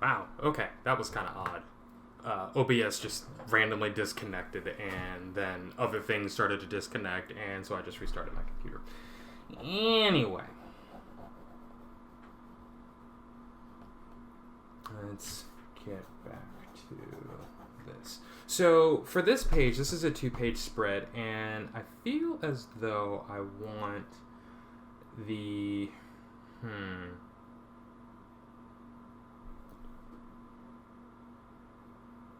Wow, okay, that was kind of odd. OBS just randomly disconnected, and then other things started to disconnect, and so I just restarted my computer. Anyway, let's get back to this. So for this page, this is a 2-page spread, and I feel as though I want the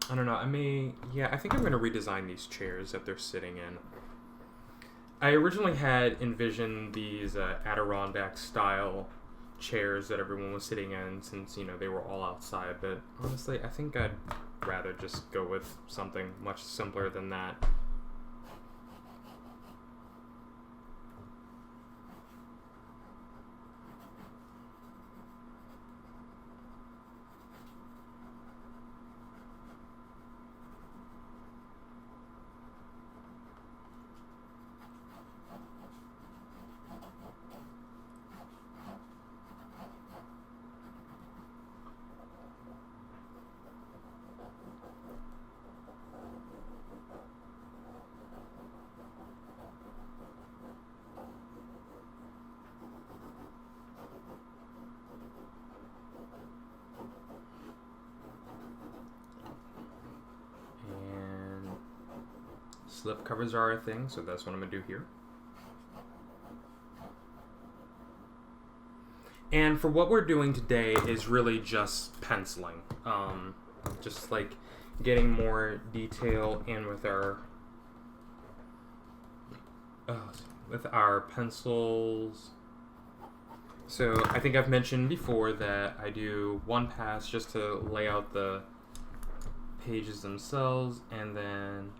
I don't know. I think I'm going to redesign these chairs that they're sitting in. I originally had envisioned these Adirondack style chairs that everyone was sitting in, since, they were all outside, but honestly, I think I'd rather just go with something much simpler than that. Slip covers are a thing, so that's what I'm going to do here. And for what we're doing today is really just penciling. Just like getting more detail in with our pencils. So I think I've mentioned before that I do one pass just to lay out the pages themselves, and then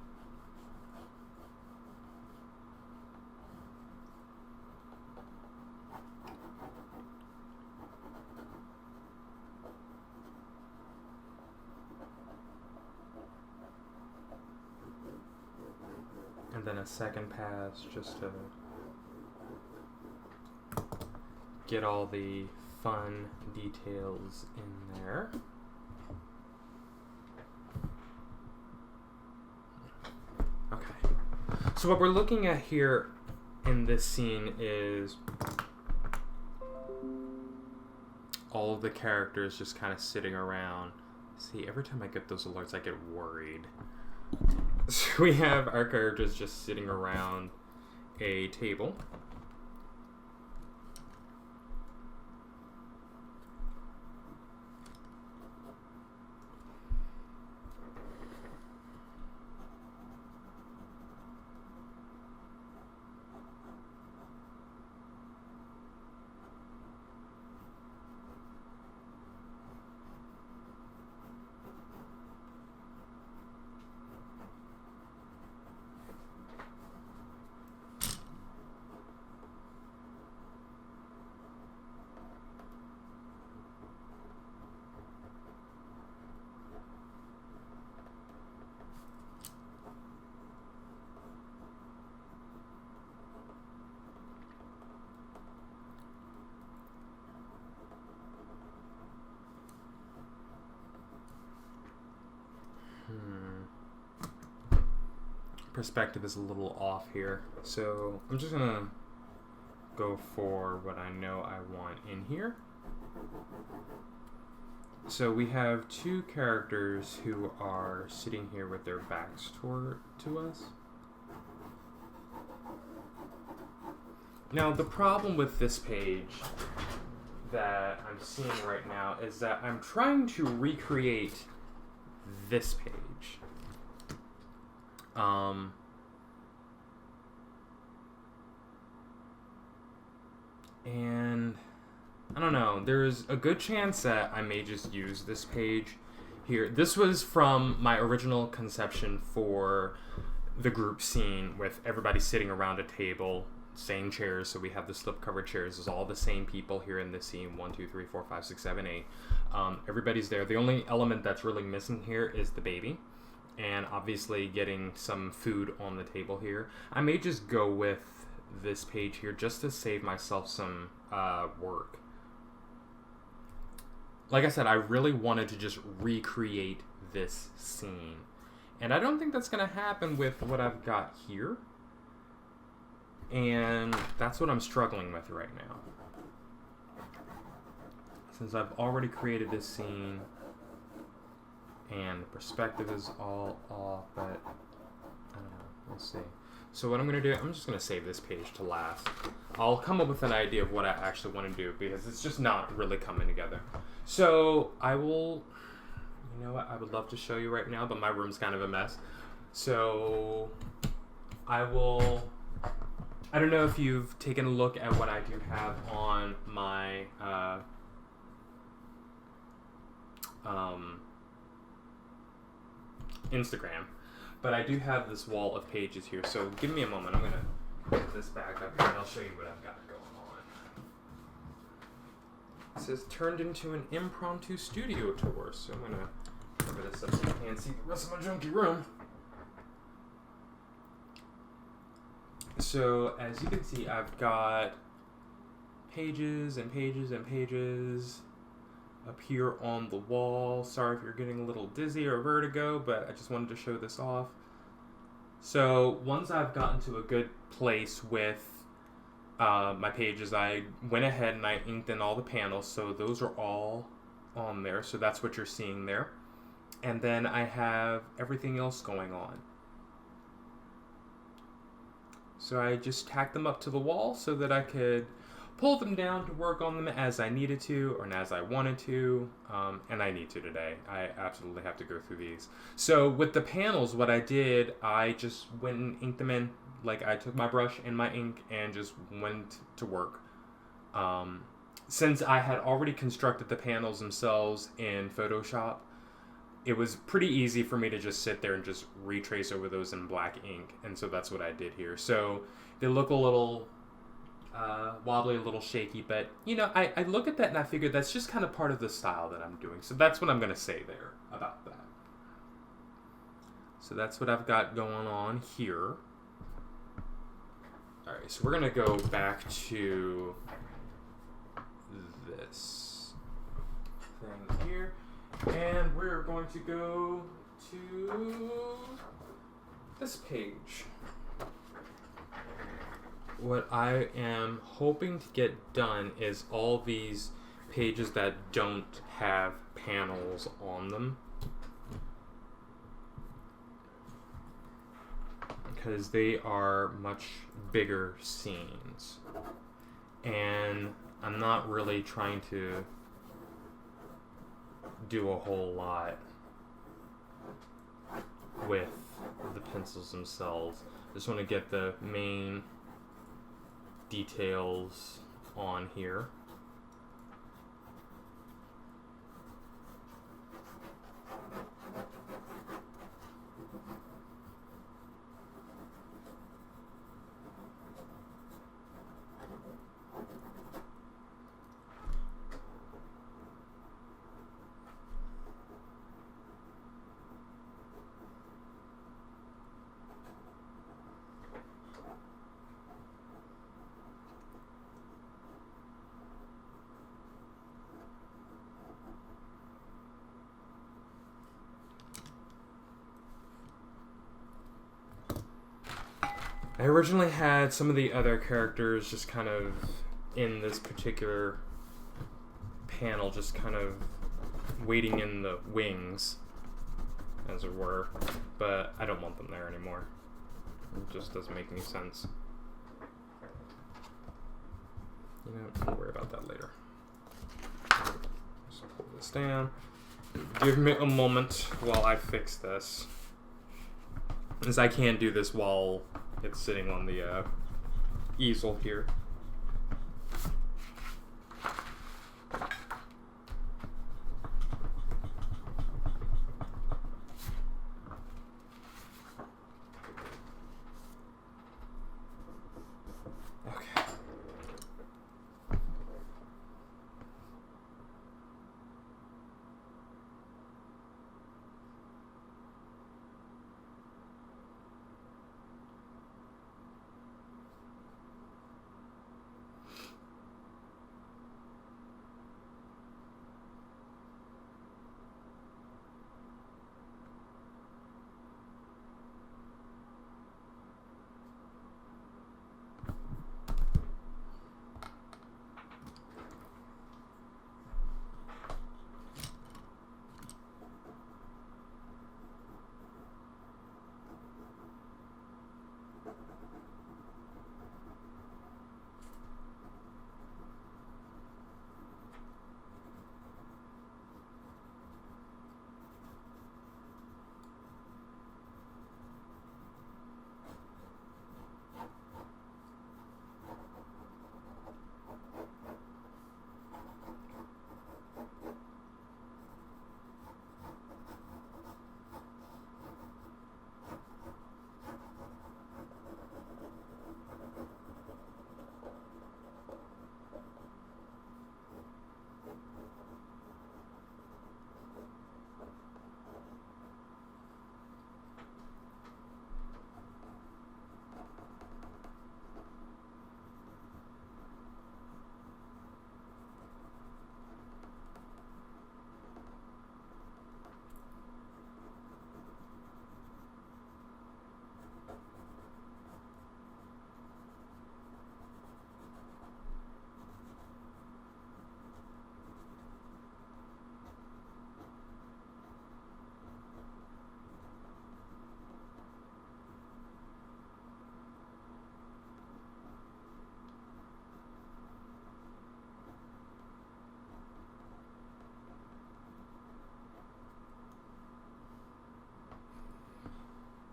a second pass just to get all the fun details in there. Okay. So what we're looking at here in this scene is all of the characters just kind of sitting around. See, every time I get those alerts, I get worried. So we have our characters just sitting around a table. Perspective is a little off here, so I'm just gonna go for what I know I want in here. So we have two characters who are sitting here with their backs to us. Now the problem with this page that I'm seeing right now is that I'm trying to recreate this page. And I don't know, there's a good chance that I may just use this page here. This was from my original conception for the group scene with everybody sitting around a table, same chairs, so we have the slipcover chairs. It's all the same people here in this scene, 1, 2, 3, 4, 5, 6, 7, 8. Everybody's there. The only element that's really missing here is the baby. and obviously getting some food on the table here. I may just go with this page here just to save myself some work. Like I said, I really wanted to just recreate this scene. And I don't think that's going to happen with what I've got here. And that's what I'm struggling with right now. Since I've already created this scene, and the perspective is all off, but I don't know, we'll see. So what I'm going to do, I'm just going to save this page to last. I'll come up with an idea of what I actually want to do, because it's just not really coming together. So I will, you know what, I would love to show you right now, but my room's kind of a mess. So I don't know if you've taken a look at what I do have on my Instagram, but I do have this wall of pages here, so give me a moment. I'm going to put this back up here and I'll show you what I've got going on. It says turned into an impromptu studio tour, so I'm going to cover this up so you can't see the rest of my junky room. So as you can see, I've got pages and pages and pages up here on the wall. Sorry if you're getting a little dizzy or vertigo, but I just wanted to show this off. So once I've gotten to a good place with my pages, I went ahead and I inked in all the panels, so those are all on there. So that's what you're seeing there. And then I have everything else going on. So I just tacked them up to the wall so that I could pull them down to work on them as I needed to or as I wanted to, and I need to today. I absolutely have to go through these. So with the panels, what I did, I just went and inked them in. Like I took my brush and my ink and just went to work. Since I had already constructed the panels themselves in Photoshop, it was pretty easy for me to just sit there and just retrace over those in black ink, and so that's what I did here. So they look a little wobbly, a little shaky, but you know, I look at that and I figured that's just kind of part of the style that I'm doing. So that's what I'm going to say there about that. So that's what I've got going on here. Alright, so we're going to go back to this thing here. And we're going to go to this page. What I am hoping to get done is all these pages that don't have panels on them, because they are much bigger scenes. And I'm not really trying to do a whole lot with the pencils themselves. I just want to get the main details on here. I originally had some of the other characters just kind of in this particular panel, just kind of waiting in the wings, as it were, but I don't want them there anymore. It just doesn't make any sense. You know, we'll worry about that later. Just pull this down. Give me a moment while I fix this, as I can't do this while it's sitting on the easel here. Okay.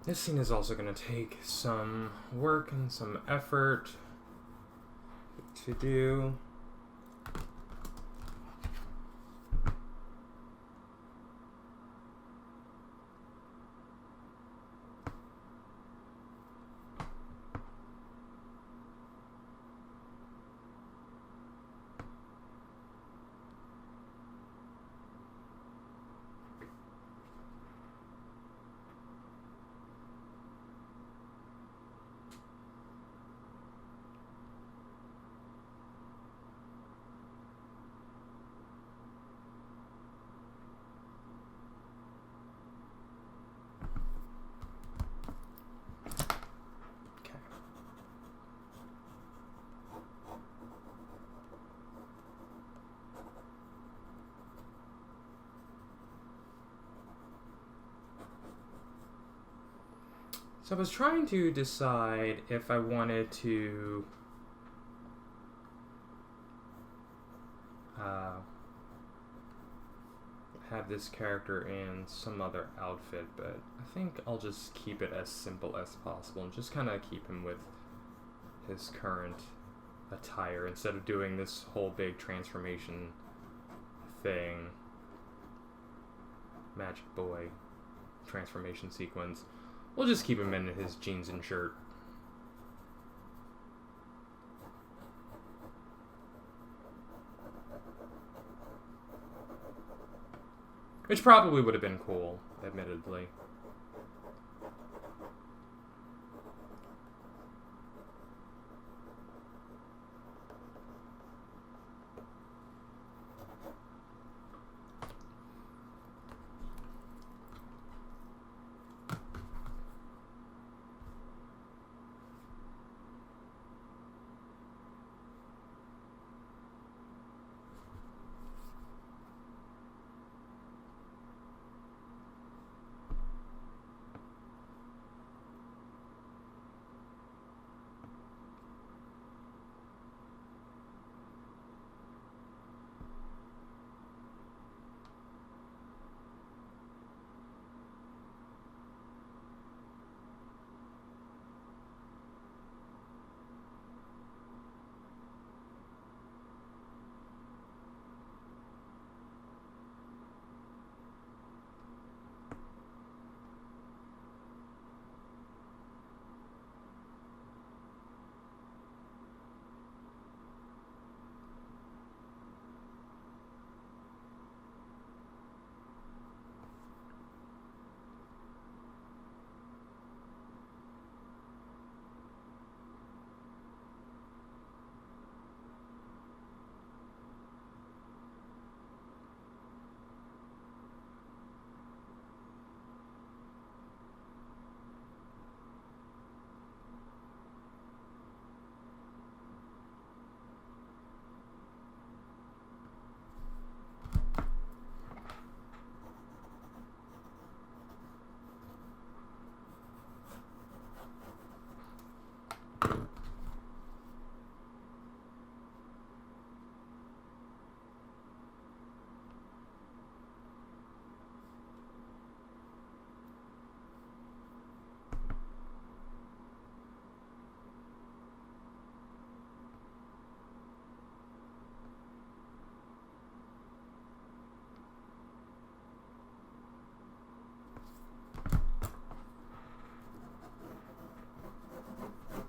This scene is also going to take some work and some effort to do. So I was trying to decide if I wanted to have this character in some other outfit, but I think I'll just keep it as simple as possible and just kind of keep him with his current attire instead of doing this whole big transformation thing. Magic Boy transformation sequence. We'll just keep him in his jeans and shirt. Which probably would have been cool, admittedly.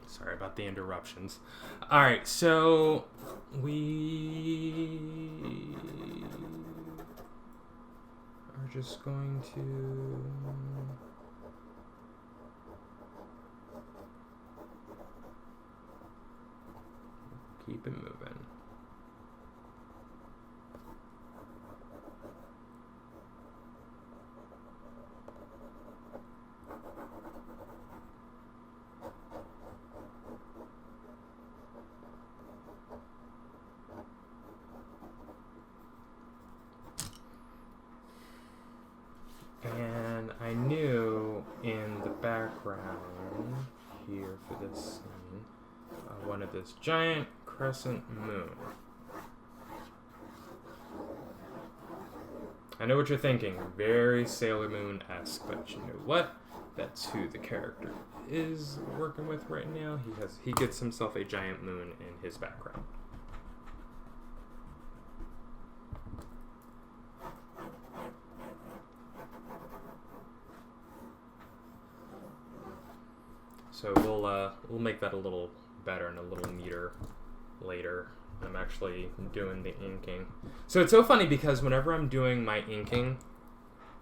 Sorry about the interruptions. Alright, so we are just going to keep it moving. And I knew in the background here for this scene, I wanted this giant crescent moon. I know what you're thinking, very Sailor Moon-esque, but you know what? That's who the character is working with right now. He gets himself a giant moon in his background. So we'll make that a little better and a little neater later. I'm actually doing the inking. So it's so funny because whenever I'm doing my inking,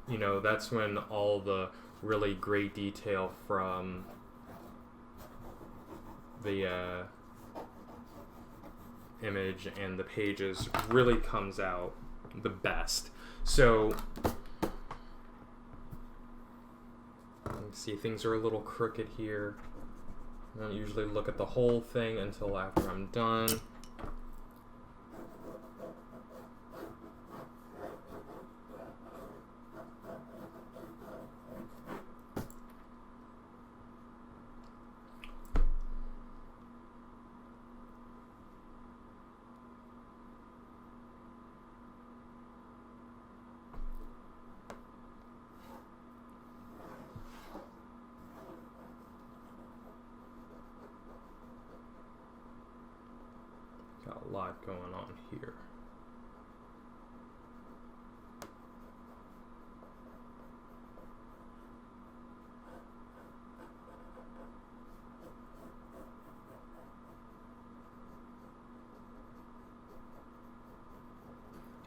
you know, that's when all the really great detail from the image and the pages really comes out the best. So you see things are a little crooked here. I don't usually look at the whole thing until after I'm done. Got a lot going on here.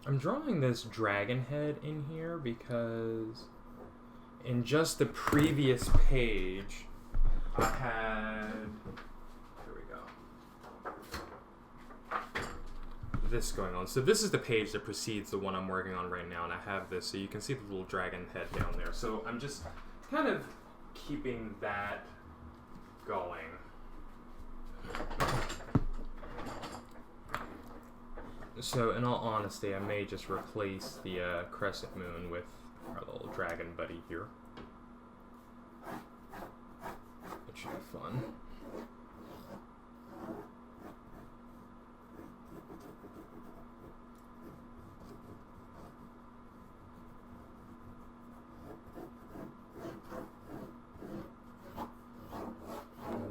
I'm drawing this dragon head in here because in just the previous page I had, here we go, this going on. So this is the page that precedes the one I'm working on right now, and I have this, so you can see the little dragon head down there. So I'm just kind of keeping that going. So in all honesty, I may just replace the crescent moon with our little dragon buddy here. It should be fun.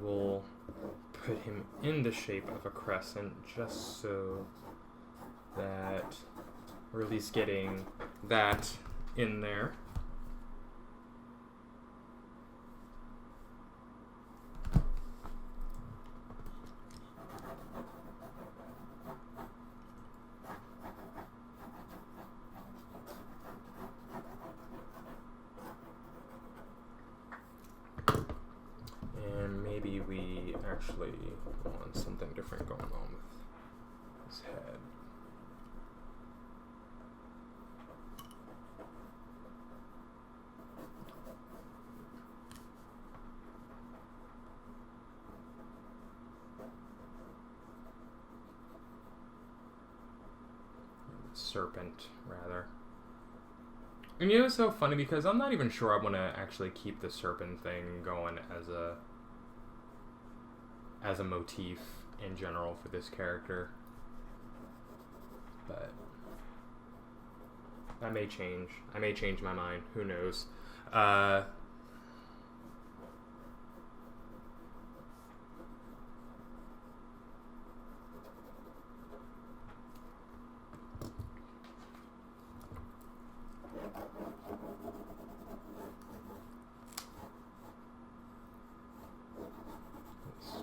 We'll put him in the shape of a crescent just so that we're at least getting that in there. And maybe we actually want something different going on with his head. Serpent, rather. And you know, it's so funny because I'm not even sure I want to actually keep the serpent thing going as a motif in general for this character, but that may change. I may change my mind. Who knows?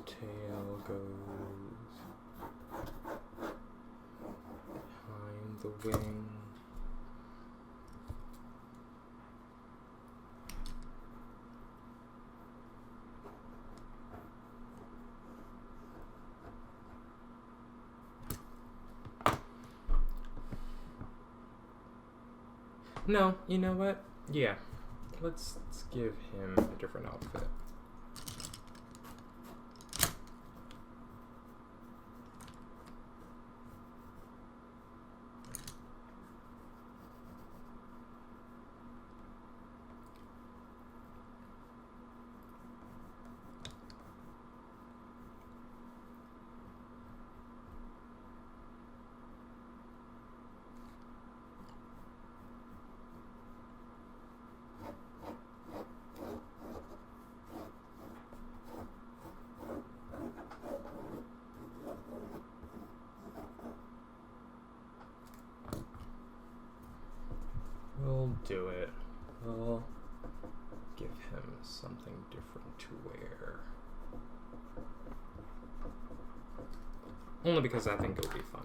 Tail goes behind the wing. No, you know what? Yeah, let's give him a different outfit. Only because I think it'll be fun.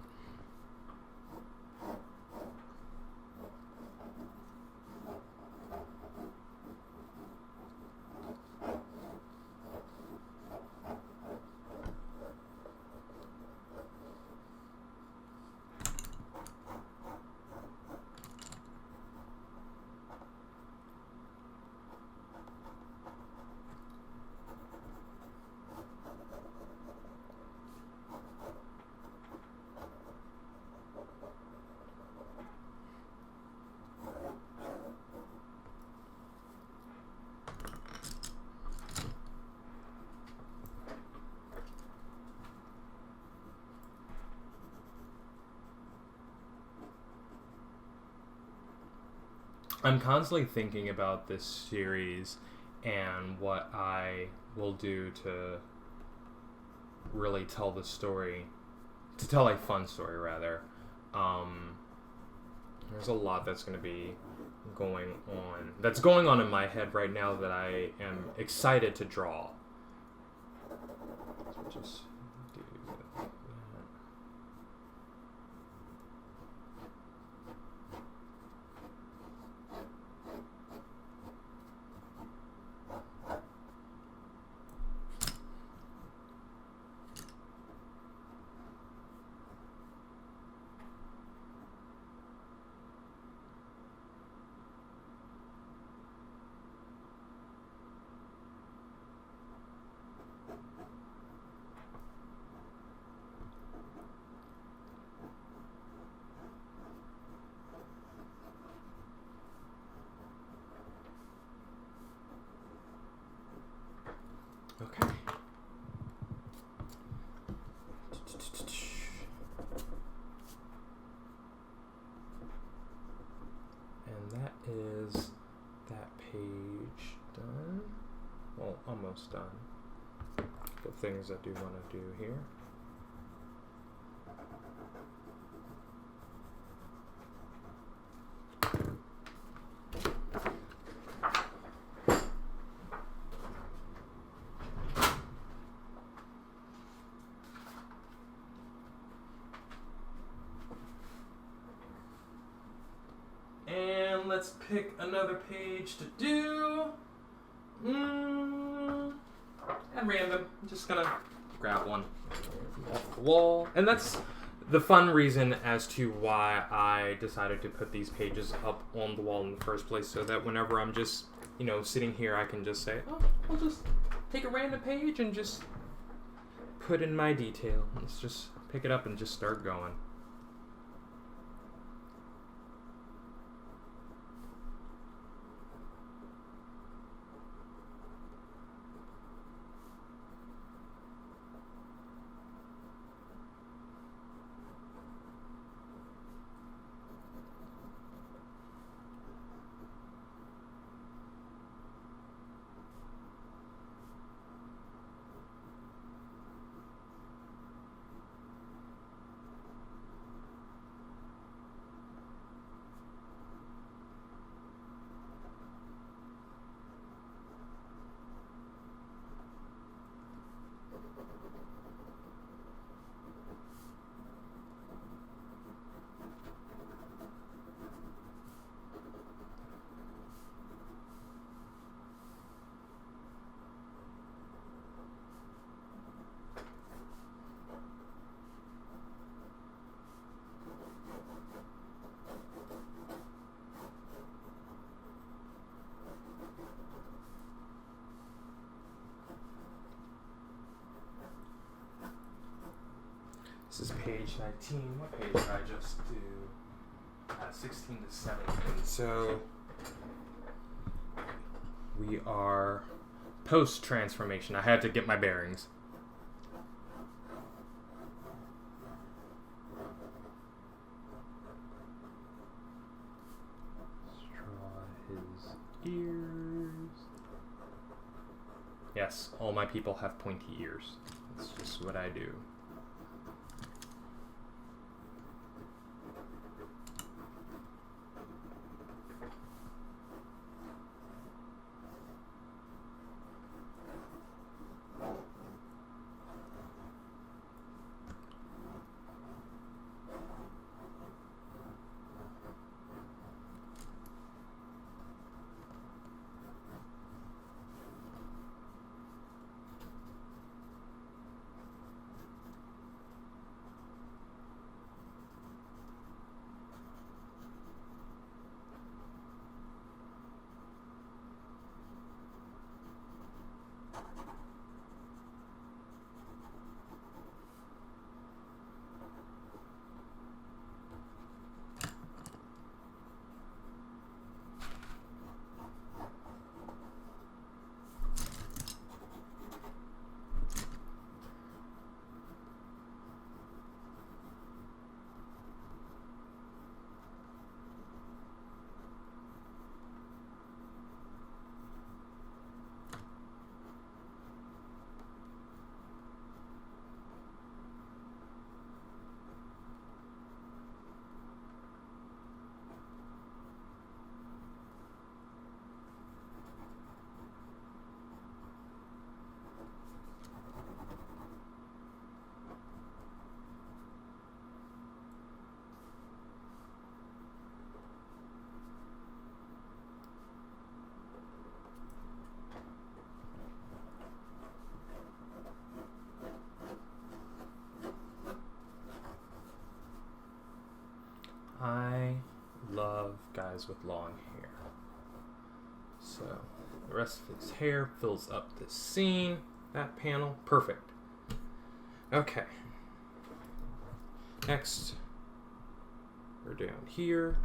I'm constantly thinking about this series and what I will do to really tell the story, to tell a fun story, rather. There's a lot that's going to be that's going on in my head right now that I am excited to draw. So just do that. Okay. And that is that page done. Well, almost done. The things I do want to do here. Let's pick another page to do. At random. I'm just gonna grab one off the wall. And that's the fun reason as to why I decided to put these pages up on the wall in the first place, so that whenever I'm just, sitting here, I can just say, oh, I'll just take a random page and just put in my detail. Let's just pick it up and just start going. This is page 19. What page did I just do? 16 to 17. So we are post-transformation. I had to get my bearings. Let's draw his ears. Yes, all my people have pointy ears. That's just what I do. guys with long hair. So the rest of his hair fills up this scene, that panel. Perfect. Okay. Next, we're down here.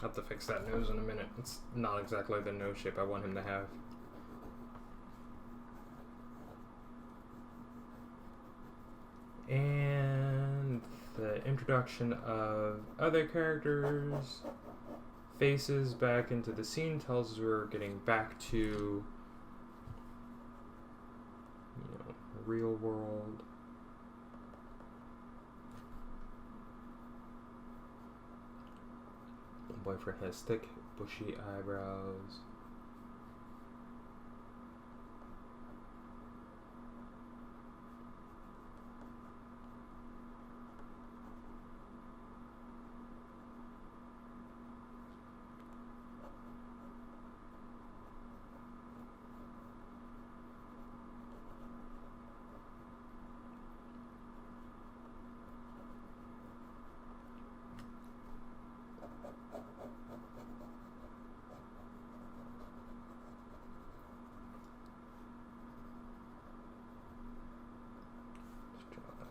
I'll have to fix that nose in a minute. It's not exactly the nose shape I want him to have. And the introduction of other characters' faces back into the scene tells us we're getting back to, real world. Boyfriend has thick, bushy eyebrows.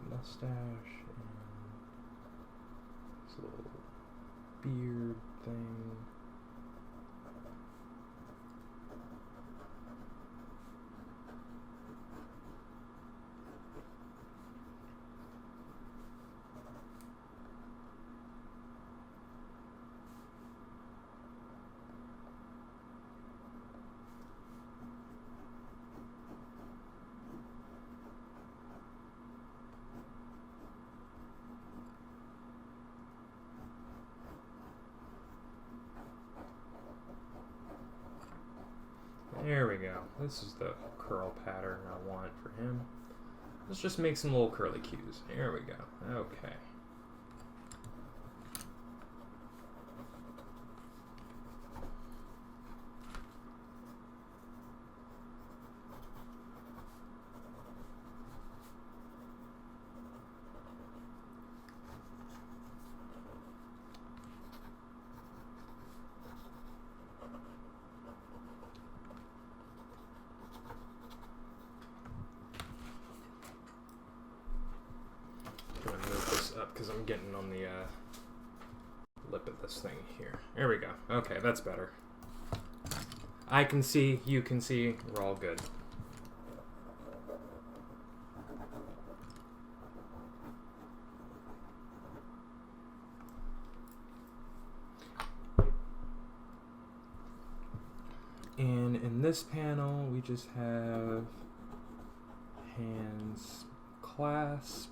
Mustache and this little beard thing. There we go. This is the curl pattern I want for him. Let's just make some little curly cues. There we go. Okay. Because I'm getting on the lip of this thing here. There we go. Okay, that's better. I can see, you can see, we're all good. And in this panel, we just have hands clasped.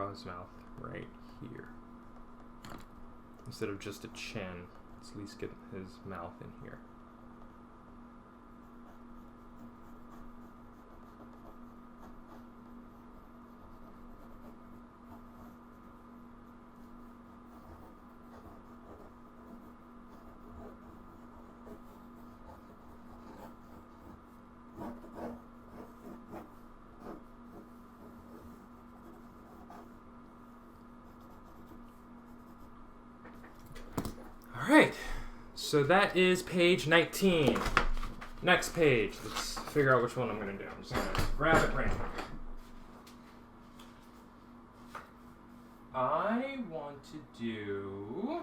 draw his mouth right here. Instead of just a chin, let's at least get his mouth in here. Alright, so that is page 19. Next page. Let's figure out which one I'm going to do. I'm just going to grab it randomly. I want to do...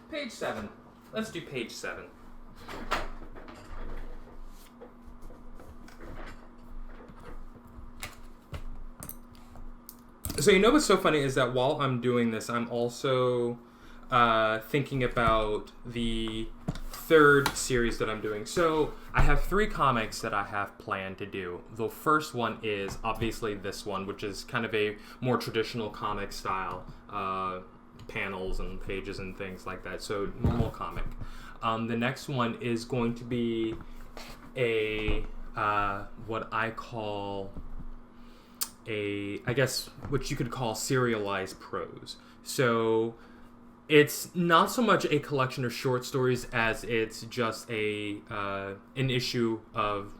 page 7. Let's do page 7. So you know what's so funny is that while I'm doing this, I'm also thinking about the third series that I'm doing. So I have 3 comics that I have planned to do. The first one is obviously this one, which is kind of a more traditional comic style, panels and pages and things like that. So normal comic. The next one is going to be a what I call I guess what you could call serialized prose. So it's not so much a collection of short stories as it's just an issue of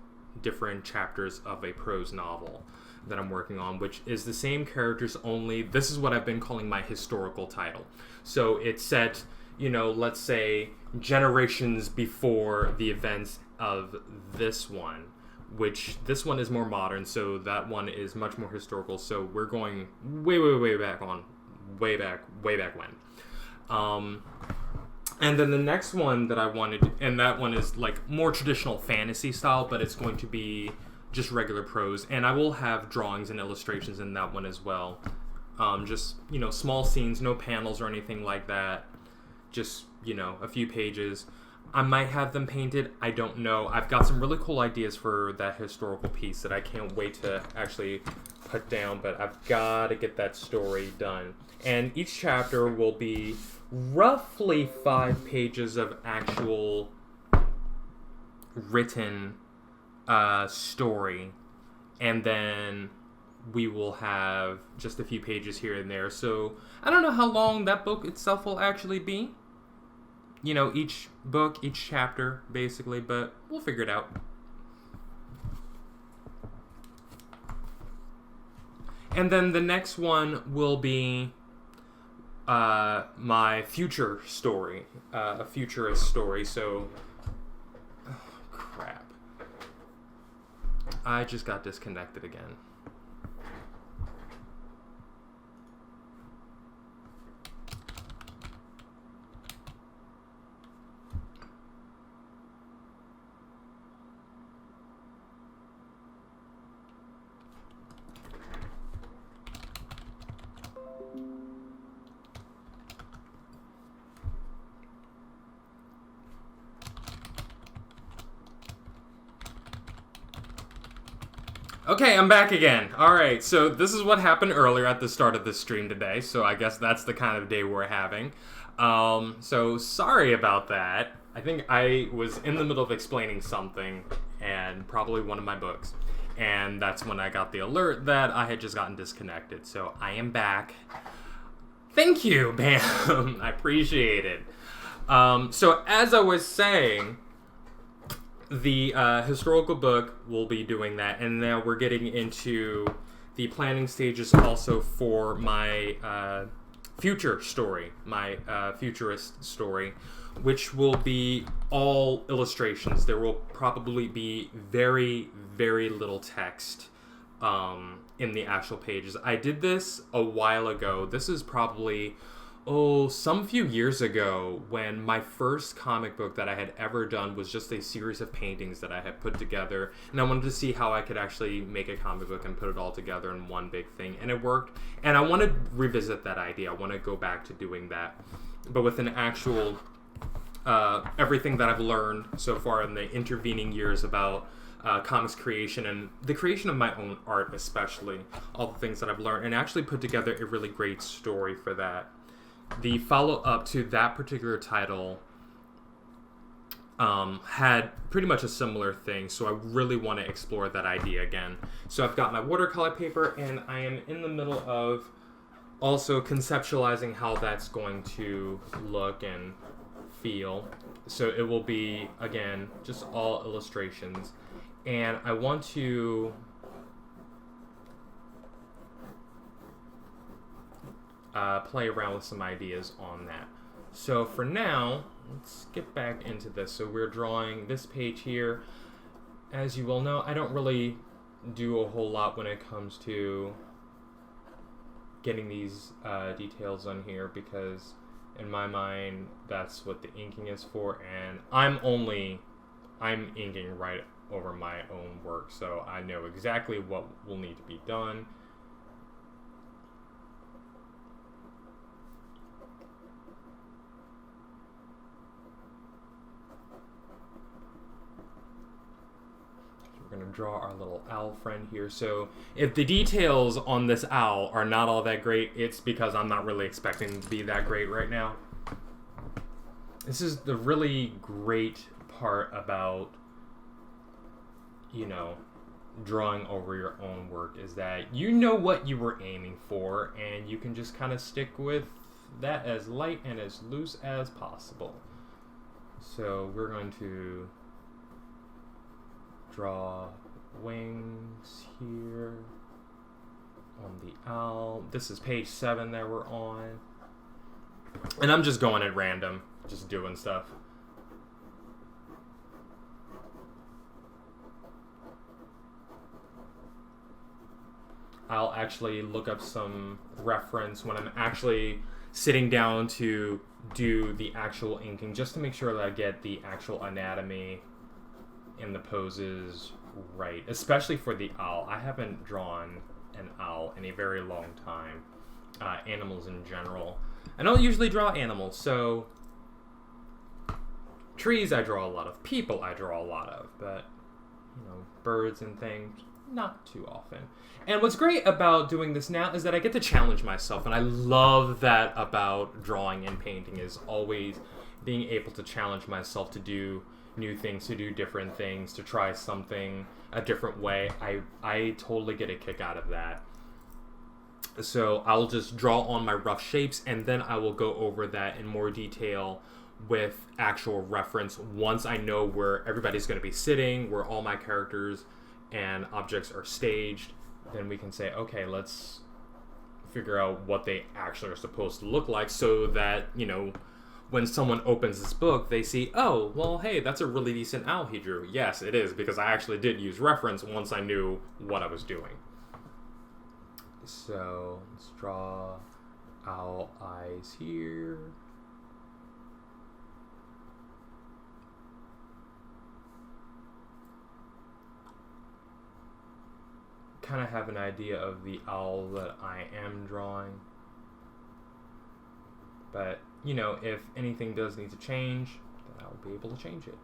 different chapters of a prose novel that I'm working on, which is the same characters, only this is what I've been calling my historical title. So it's set, let's say generations before the events of this one, which this one is more modern, so that one is much more historical. So we're going way back when. And then the next one that I wanted, and that one is like more traditional fantasy style, but it's going to be just regular prose, and I will have drawings and illustrations in that one as well. Just, small scenes, no panels or anything like that. Just, a few pages. I might have them painted. I don't know. I've got some really cool ideas for that historical piece that I can't wait to actually put down, but I've got to get that story done. And each chapter will be roughly 5 pages of actual written story, and then we will have just a few pages here and there. So I don't know how long that book itself will actually be. Each book, each chapter, basically, but we'll figure it out. And then the next one will be my future story, a futurist story. So, oh, crap. I just got disconnected again. Okay, I'm back again. Alright, so this is what happened earlier at the start of the stream today, so I guess that's the kind of day we're having. So sorry about that. I think I was in the middle of explaining something, and probably one of my books, and that's when I got the alert that I had just gotten disconnected. So I am back. Thank you, Bam. I appreciate it. So as I was saying, the historical book will be doing that, and now we're getting into the planning stages also for my future story, my futurist story, which will be all illustrations. There will probably be very, very little text in the actual pages. I did this a while ago. This is probably some few years ago, when my first comic book that I had ever done was just a series of paintings that I had put together, and I wanted to see how I could actually make a comic book and put it all together in one big thing, and it worked. And I want to revisit that idea. I want to go back to doing that, but with an actual everything that I've learned so far in the intervening years about comics creation and the creation of my own art, especially all the things that I've learned, and actually put together a really great story for that. The follow-up to that particular title had pretty much a similar thing, so I really want to explore that idea again. So I've got my watercolor paper, and I am in the middle of also conceptualizing how that's going to look and feel. So it will be, again, just all illustrations. And I want to play around with some ideas on that. So for now, let's get back into this. So we're drawing this page here. As you well know, I don't really do a whole lot when it comes to getting these details on here, because in my mind, that's what the inking is for, and I'm inking right over my own work, so I know exactly what will need to be done. We're going to draw our little owl friend here. So if the details on this owl are not all that great, it's because I'm not really expecting them to be that great right now. This is the really great part about, you know, drawing over your own work, is that you know what you were aiming for, and you can just kind of stick with that as light and as loose as possible. So we're going to draw wings here on the owl. This is page 7 that we're on. And I'm just going at random, just doing stuff. I'll actually look up some reference when I'm actually sitting down to do the actual inking, just to make sure that I get the actual anatomy and the poses right, especially for the owl. I haven't drawn an owl in a very long time. Animals in general. I don't usually draw animals, so trees I draw a lot of, people I draw a lot of, but, you know, birds and things, not too often. And what's great about doing this now is that I get to challenge myself, and I love that about drawing and painting, is always being able to challenge myself to do new things, to do different things, to try something a different way. I totally get a kick out of that. So I'll just draw on my rough shapes, and then I will go over that in more detail with actual reference once I know where everybody's going to be sitting, where all my characters and objects are staged. Then we can say, okay, let's figure out what they actually are supposed to look like, so that, you know, when someone opens this book, they see, oh, well, hey, that's a really decent owl he drew. Yes, it is, because I actually did use reference once I knew what I was doing. So let's draw owl eyes here. Kind of have an idea of the owl that I am drawing. But, you know, if anything does need to change, then I'll be able to change it.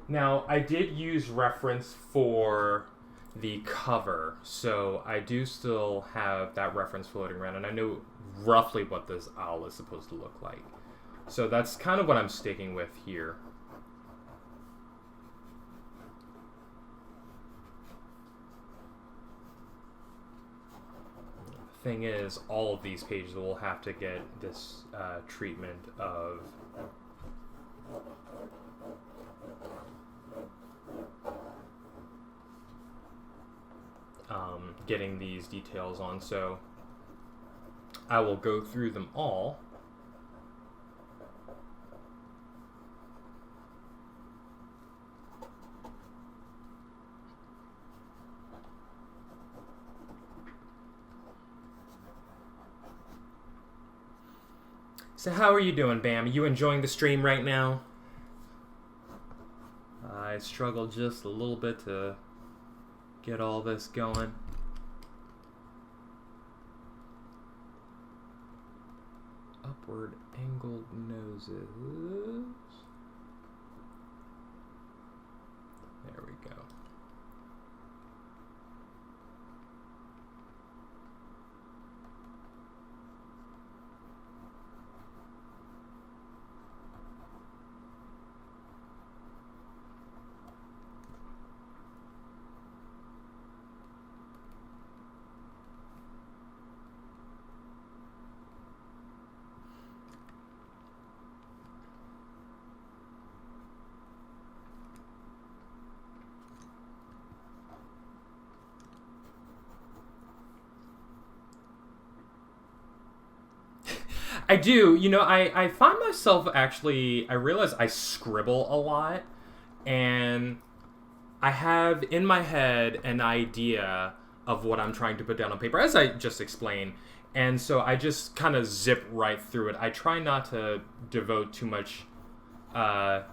Now, I did use reference for the cover, so I do still have that reference floating around, and I know roughly what this owl is supposed to look like. So that's kind of what I'm sticking with here. The thing is, all of these pages will have to get this treatment of getting these details on, so I will go through them all. So how are you doing, Bam? Are you enjoying the stream right now? I struggle just a little bit to get all this going. Upward angled noses. There we go. I do. You know, I find myself actually, I realize I scribble a lot, and I have in my head an idea of what I'm trying to put down on paper, as I just explained, and so I just kind of zip right through it. I try not to devote too much time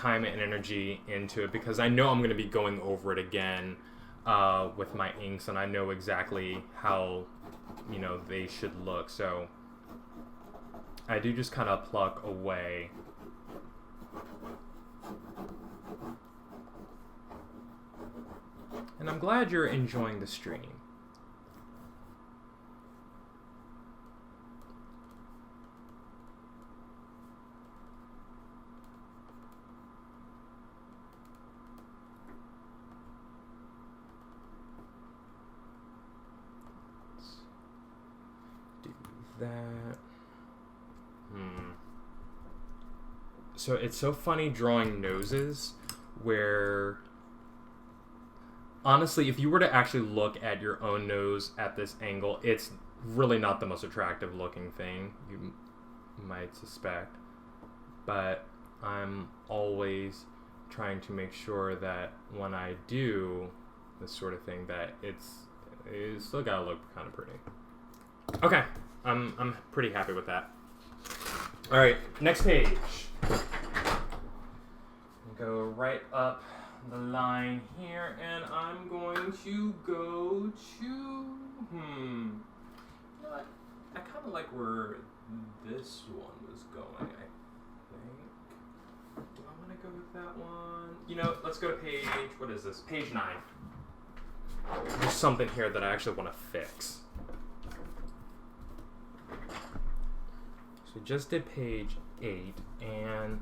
and energy into it, because I know I'm going to be going over it again with my inks, and I know exactly how, you know, they should look, so I do just kind of pluck away. And I'm glad you're enjoying the stream. Let's do that. So it's so funny drawing noses, where honestly, if you were to actually look at your own nose at this angle, it's really not the most attractive looking thing, you might suspect. But I'm always trying to make sure that when I do this sort of thing, that it's still gotta look kind of pretty. Okay, I'm pretty happy with that. All right, next page. Go right up the line here, and I'm going to go to, you know what? I kind of like where this one was going, I think. Do I want to go with that one? You know, let's go to page, what is this? Page 9. There's something here that I actually want to fix. So we just did page 8, and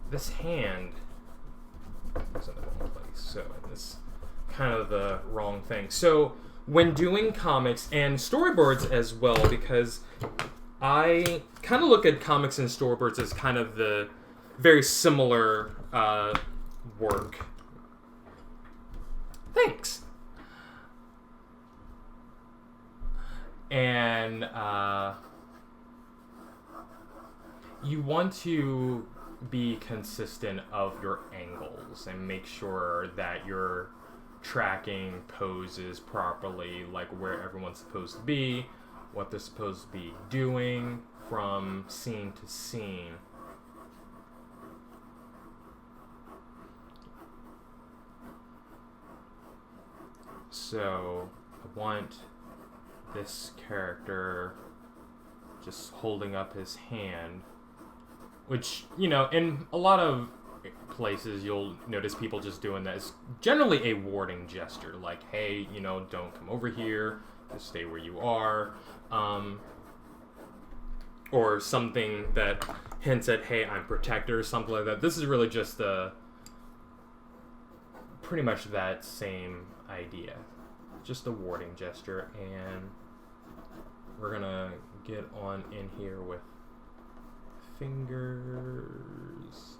this hand is in the wrong place, so it's kind of the wrong thing. So when doing comics and storyboards as well, because I kind of look at comics and storyboards as kind of the very similar work. Thanks. And you want to be consistent of your angles and make sure that you're tracking poses properly, like where everyone's supposed to be, what they're supposed to be doing from scene to scene. So I want this character just holding up his hand, which, you know, in a lot of places you'll notice people just doing that. It's generally a warding gesture, like, hey, you know, don't come over here, just stay where you are, or something that hints at, hey, I'm protector, or something like that. This is really just pretty much that same idea, just a warding gesture. And we're gonna get on in here with fingers.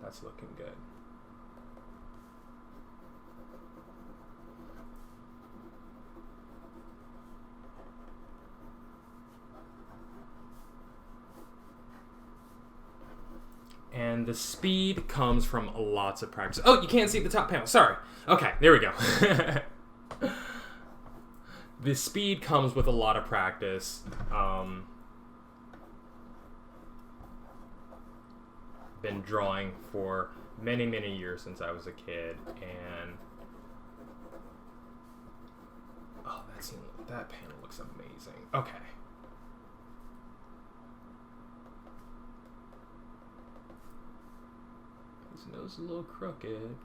that's looking good. And the speed comes from lots of practice. Oh, you can't see the top panel. Sorry. Okay, there we go. The speed comes with a lot of practice. Been drawing for many, many years since I was a kid, and oh, that panel looks amazing. Okay. His nose is a little crooked.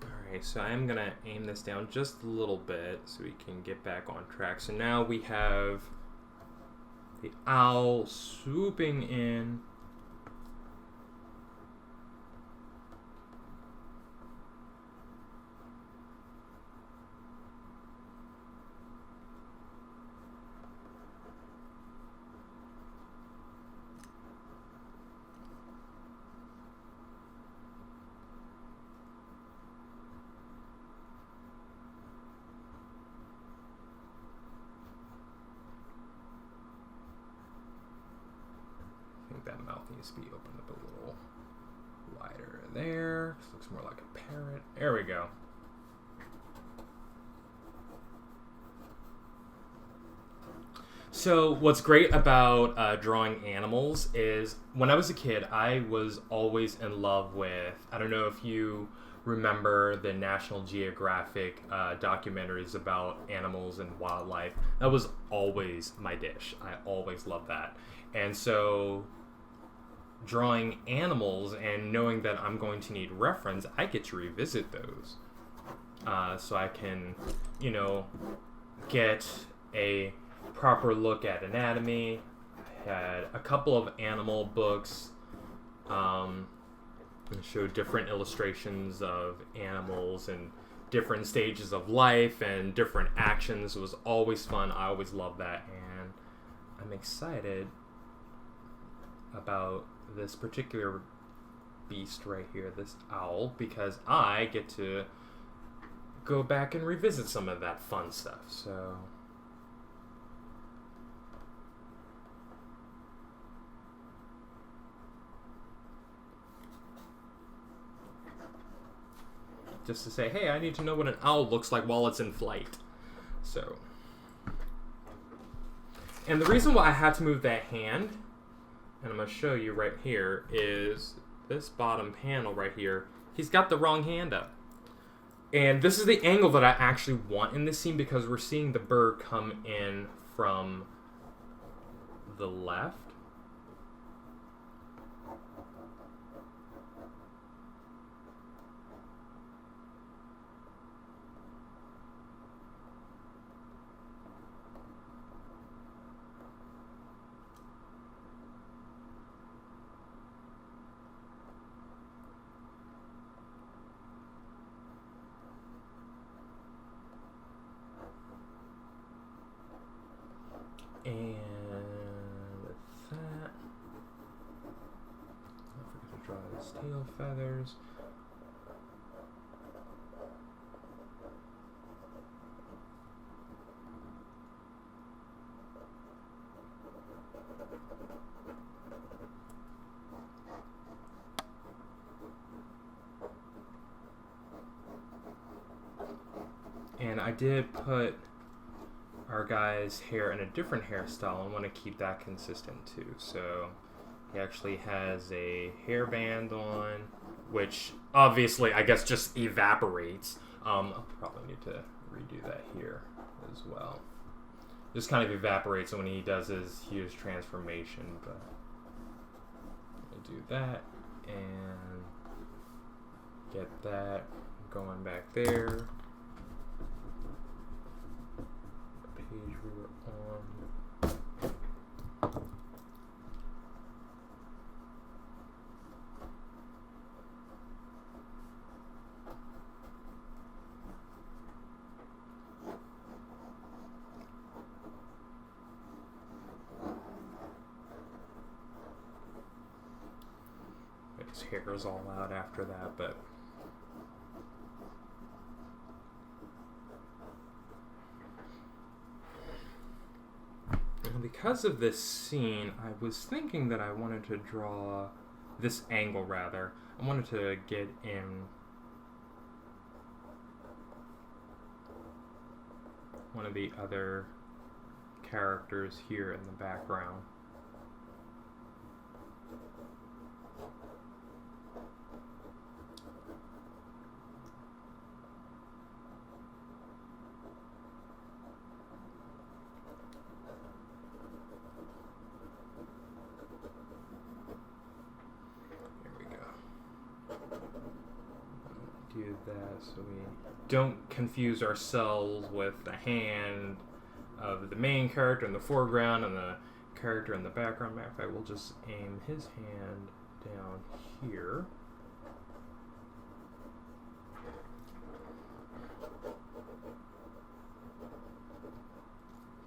Alright, so I am going to aim this down just a little bit so we can get back on track. So now we have the owl swooping in. That mouth needs to be opened up a little wider there. This looks more like a parrot. There we go. So what's great about drawing animals is when I was a kid, I was always in love with, I don't know if you remember the National Geographic documentaries about animals and wildlife. That was always my dish. I always loved that. And so drawing animals and knowing that I'm going to need reference, I get to revisit those. So I can, get a proper look at anatomy. I had a couple of animal books and show different illustrations of animals and different stages of life and different actions. It was always fun. I always loved that, and I'm excited about this particular beast right here, this owl, because I get to go back and revisit some of that fun stuff. So just to say, hey, I need to know what an owl looks like while it's in flight. So, and the reason why I had to move that hand, and I'm going to show you right here, is this bottom panel right here. He's got the wrong hand up. And this is the angle that I actually want in this scene because we're seeing the bird come in from the left. And with that, don't forget to draw his tail feathers. And I did put our guy's hair in a different hairstyle and want to keep that consistent too. So he actually has a hairband on, which obviously I guess just evaporates. I'll probably need to redo that here as well. Just kind of evaporates when he does his huge transformation, but I'll do that and get that going back there. Page we were on. chairs all out after that, but because of this scene, I was thinking that I wanted to draw this angle rather. I wanted to get in one of the other characters here in the background. Do that so we don't confuse ourselves with the hand of the main character in the foreground and the character in the background. Matter of fact, we'll just aim his hand down here.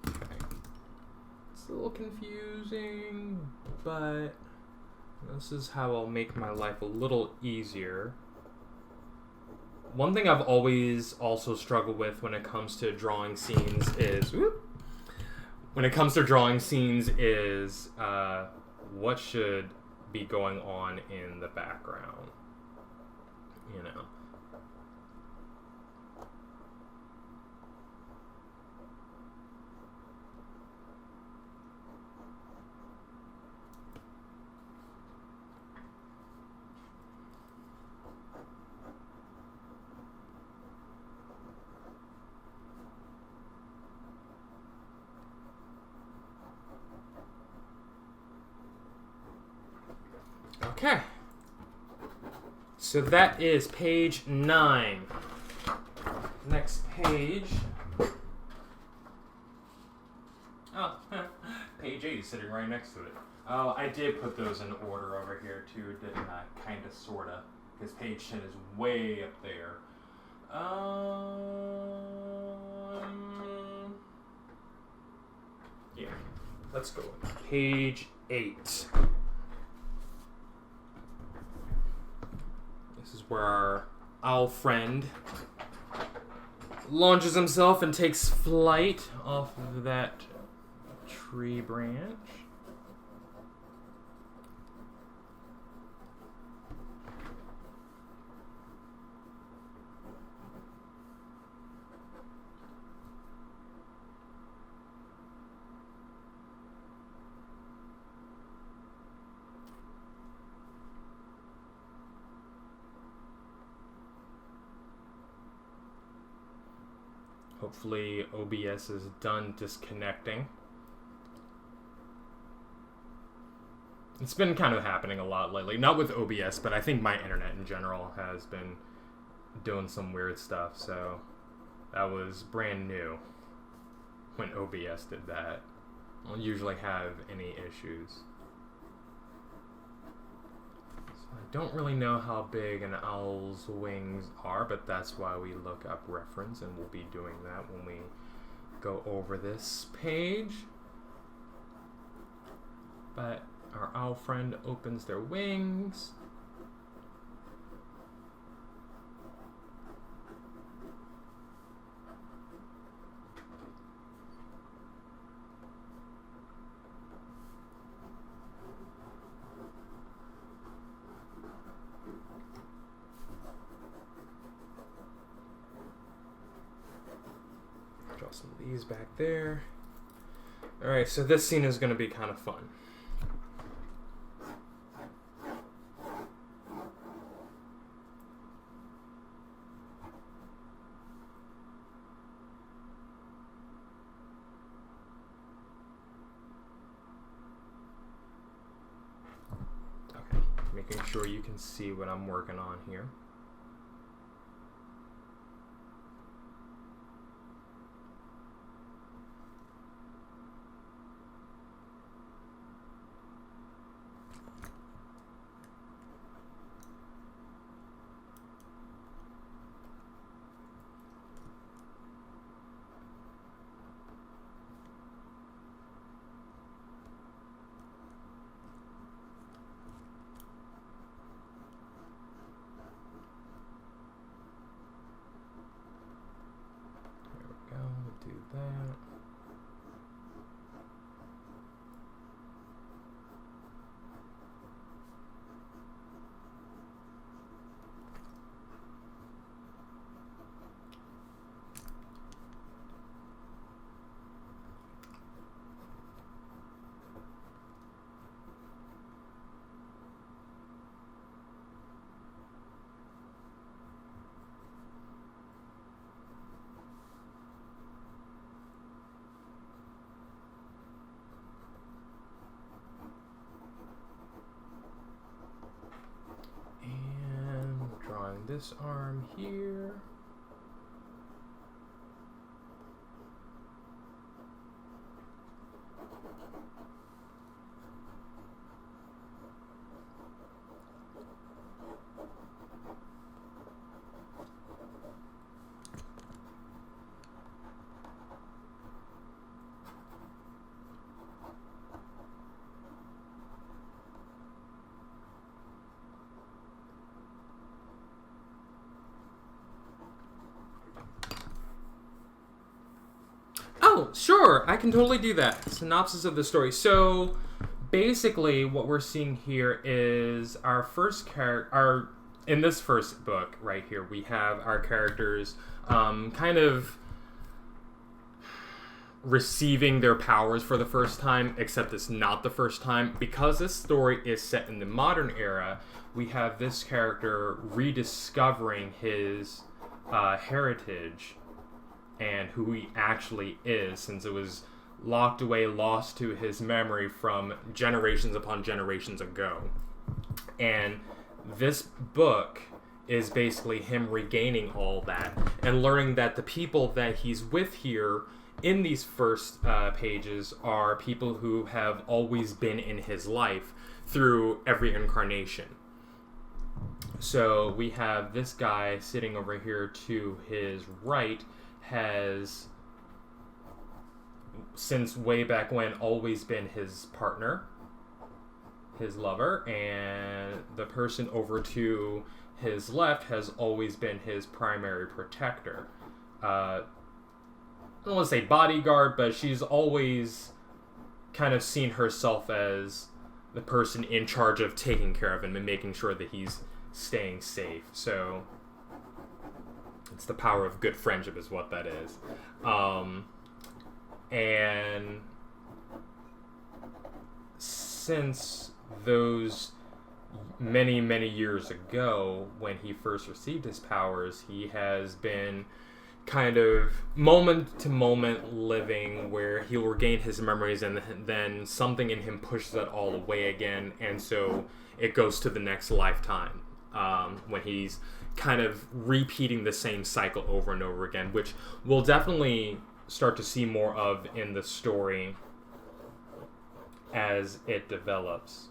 Okay. It's a little confusing, but this is how I'll make my life a little easier. One thing I've always also struggled with when it comes to drawing scenes is what should be going on in the background, you know. Okay, so that is page 9. Next page. Oh, page 8 is sitting right next to it. Oh, I did put those in order over here too, didn't I? Kinda, sorta. Because page 10 is way up there. Yeah, let's go with page 8. This is where our owl friend launches himself and takes flight off of that tree branch. Hopefully OBS is done disconnecting. It's been kind of happening a lot lately. Not with OBS, but I think my internet in general has been doing some weird stuff. So that was brand new when OBS did that. I don't usually have any issues. I don't really know how big an owl's wings are, but that's why we look up reference, and we'll be doing that when we go over this page. But our owl friend opens their wings. Draw some of these back there. Alright, so this scene is going to be kind of fun. Okay, making sure you can see what I'm working on here. this arm here. Oh, sure, I can totally do that. Synopsis of the story. So, basically, what we're seeing here is our first character. In this first book, right here, we have our characters kind of receiving their powers for the first time, except it's not the first time. Because this story is set in the modern era, we have this character rediscovering his heritage and who he actually is, since it was locked away, lost to his memory from generations upon generations ago. And this book is basically him regaining all that and learning that the people that he's with here in these first pages are people who have always been in his life through every incarnation. So we have this guy sitting over here to his right has, since way back when, always been his partner, his lover, and the person over to his left has always been his primary protector. I don't want to say bodyguard, but she's always kind of seen herself as the person in charge of taking care of him and making sure that he's staying safe. So it's the power of good friendship is what that is. And since those many, many years ago, when he first received his powers, he has been kind of moment to moment living where he'll regain his memories and then something in him pushes that all away again, and so it goes to the next lifetime, when he's kind of repeating the same cycle over and over again, which we'll definitely start to see more of in the story as it develops.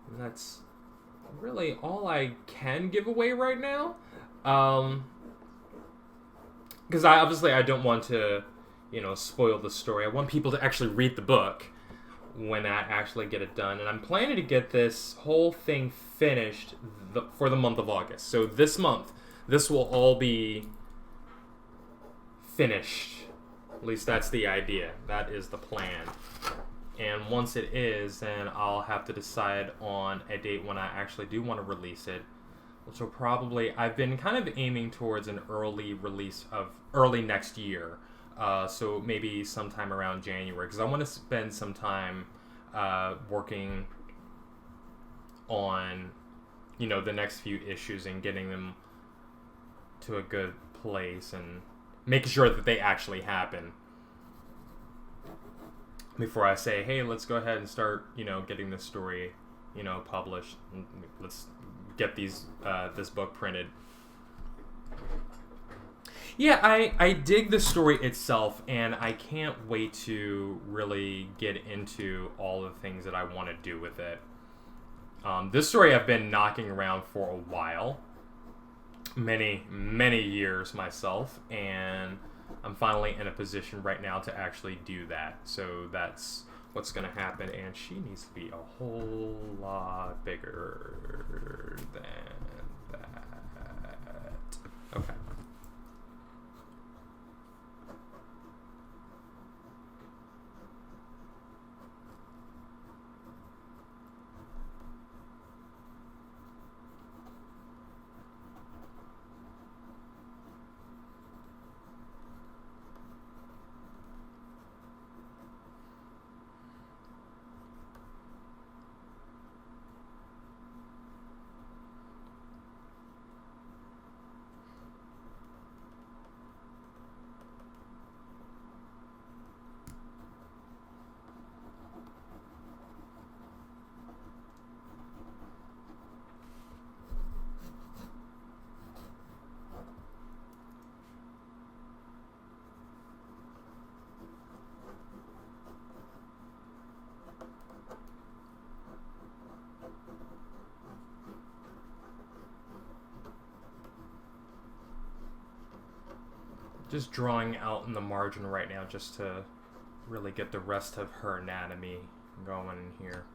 And that's really all I can give away right now. Because I don't want to, spoil the story. I want people to actually read the book when I actually get it done. And I'm planning to get this whole thing finished for the month of August. So this month, this will all be finished. At least that's the idea. That is the plan. And once it is, then I'll have to decide on a date when I actually do want to release it, which will probably, I've been kind of aiming towards an early release of early next year. So maybe sometime around January, because I want to spend some time working on, the next few issues and getting them to a good place and making sure that they actually happen before I say, hey, let's go ahead and start, getting this story, published. Let's get this book printed. Yeah, I dig the story itself, and I can't wait to really get into all the things that I want to do with it. This story I've been knocking around for a while, many, many years myself, and I'm finally in a position right now to actually do that. So that's what's going to happen, and she needs to be a whole lot bigger than that. Okay. Just drawing out in the margin right now just to really get the rest of her anatomy going in here.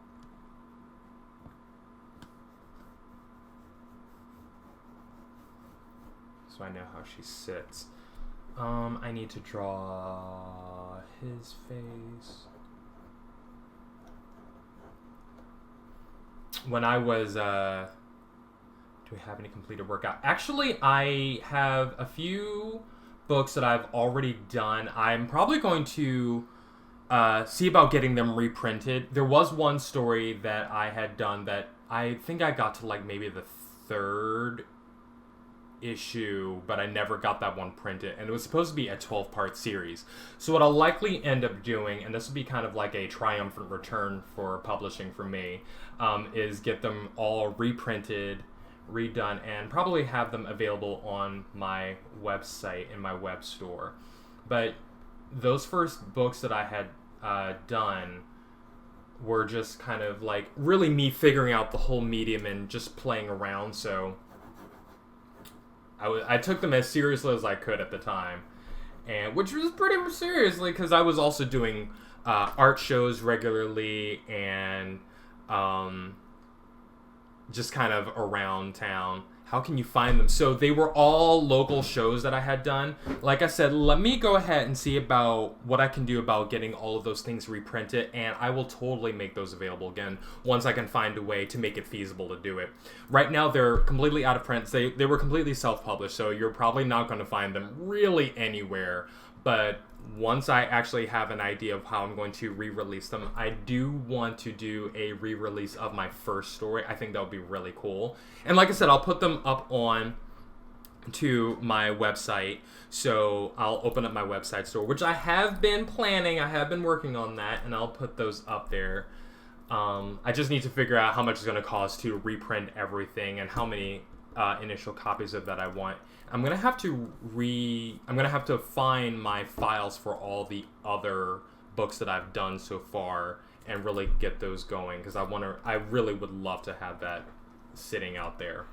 So I know how she sits. I need to draw his face. When I was, do we have any completed workout? Actually, I have a few books that I've already done. I'm probably going to see about getting them reprinted. There was one story that I had done that I think I got to like maybe the third issue, but I never got that one printed, and it was supposed to be a 12-part series. So what I'll likely end up doing, and this will be kind of like a triumphant return for publishing for me, is get them all reprinted, redone, and probably have them available on my website in my web store. But those first books that I had done were just kind of like really me figuring out the whole medium and just playing around, so I took them as seriously as I could at the time, and which was pretty seriously because I was also doing art shows regularly and just kind of around town. How can you find them? So they were all local shows that I had done. Like I said, let me go ahead and see about what I can do about getting all of those things reprinted, and I will totally make those available again once I can find a way to make it feasible to do it. Right now, they're completely out of print. They were completely self-published, so you're probably not going to find them really anywhere. But once I actually have an idea of how I'm going to re-release them, I do want to do a re-release of my first story. I think that would be really cool. And like I said, I'll put them up on to my website. So I'll open up my website store, which I have been planning. I have been working on that, and I'll put those up there. I just need to figure out how much it's going to cost to reprint everything and how many initial copies of that I want. I'm gonna have to find my files for all the other books that I've done so far and really get those going, because I really would love to have that sitting out there.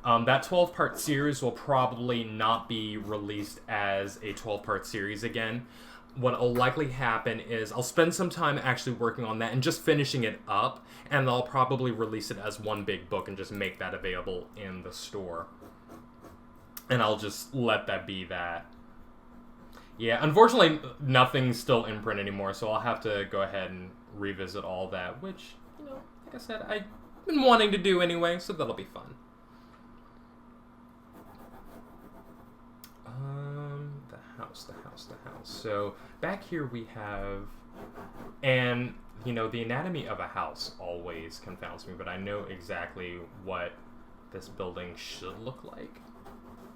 That 12-part series will probably not be released as a 12-part series again. What will likely happen is I'll spend some time actually working on that and just finishing it up, and I'll probably release it as one big book and just make that available in the store. And I'll just let that be that. Yeah, unfortunately, nothing's still in print anymore, so I'll have to go ahead and revisit all that, which, like I said, I've been wanting to do anyway, so that'll be fun. The house. So back here we have, and the anatomy of a house always confounds me, but I know exactly what this building should look like.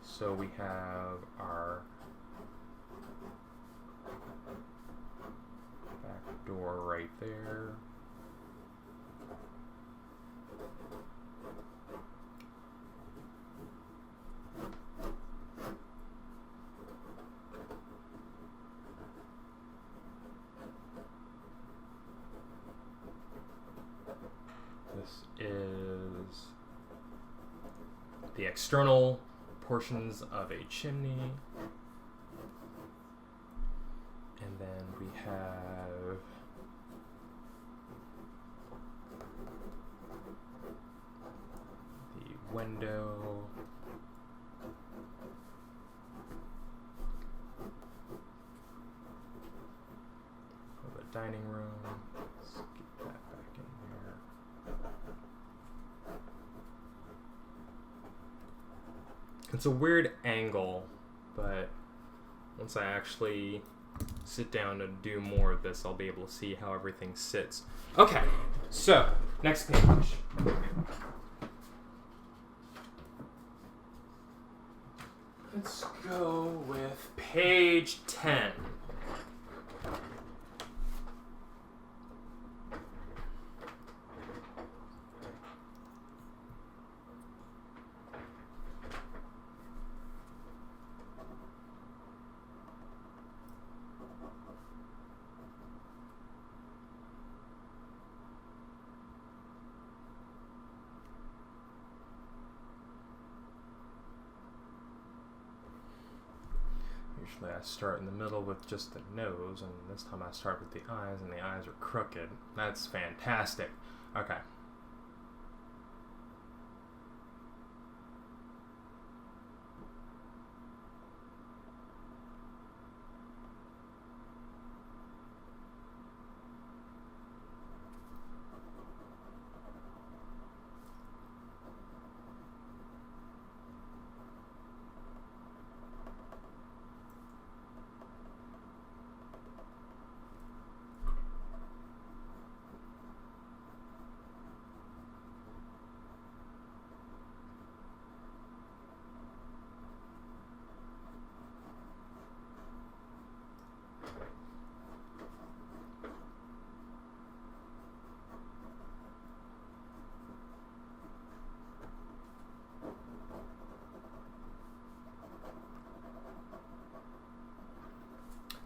So we have our back door right there. This is the external portions of a chimney, and then we have the window, the dining room. Let's get that back in there. It's a weird angle, but once I actually sit down to do more of this, I'll be able to see how everything sits. Okay, so next page. Let's go with page 10. Usually I start in the middle with just the nose, and this time I start with the eyes, and the eyes are crooked. That's fantastic. Okay.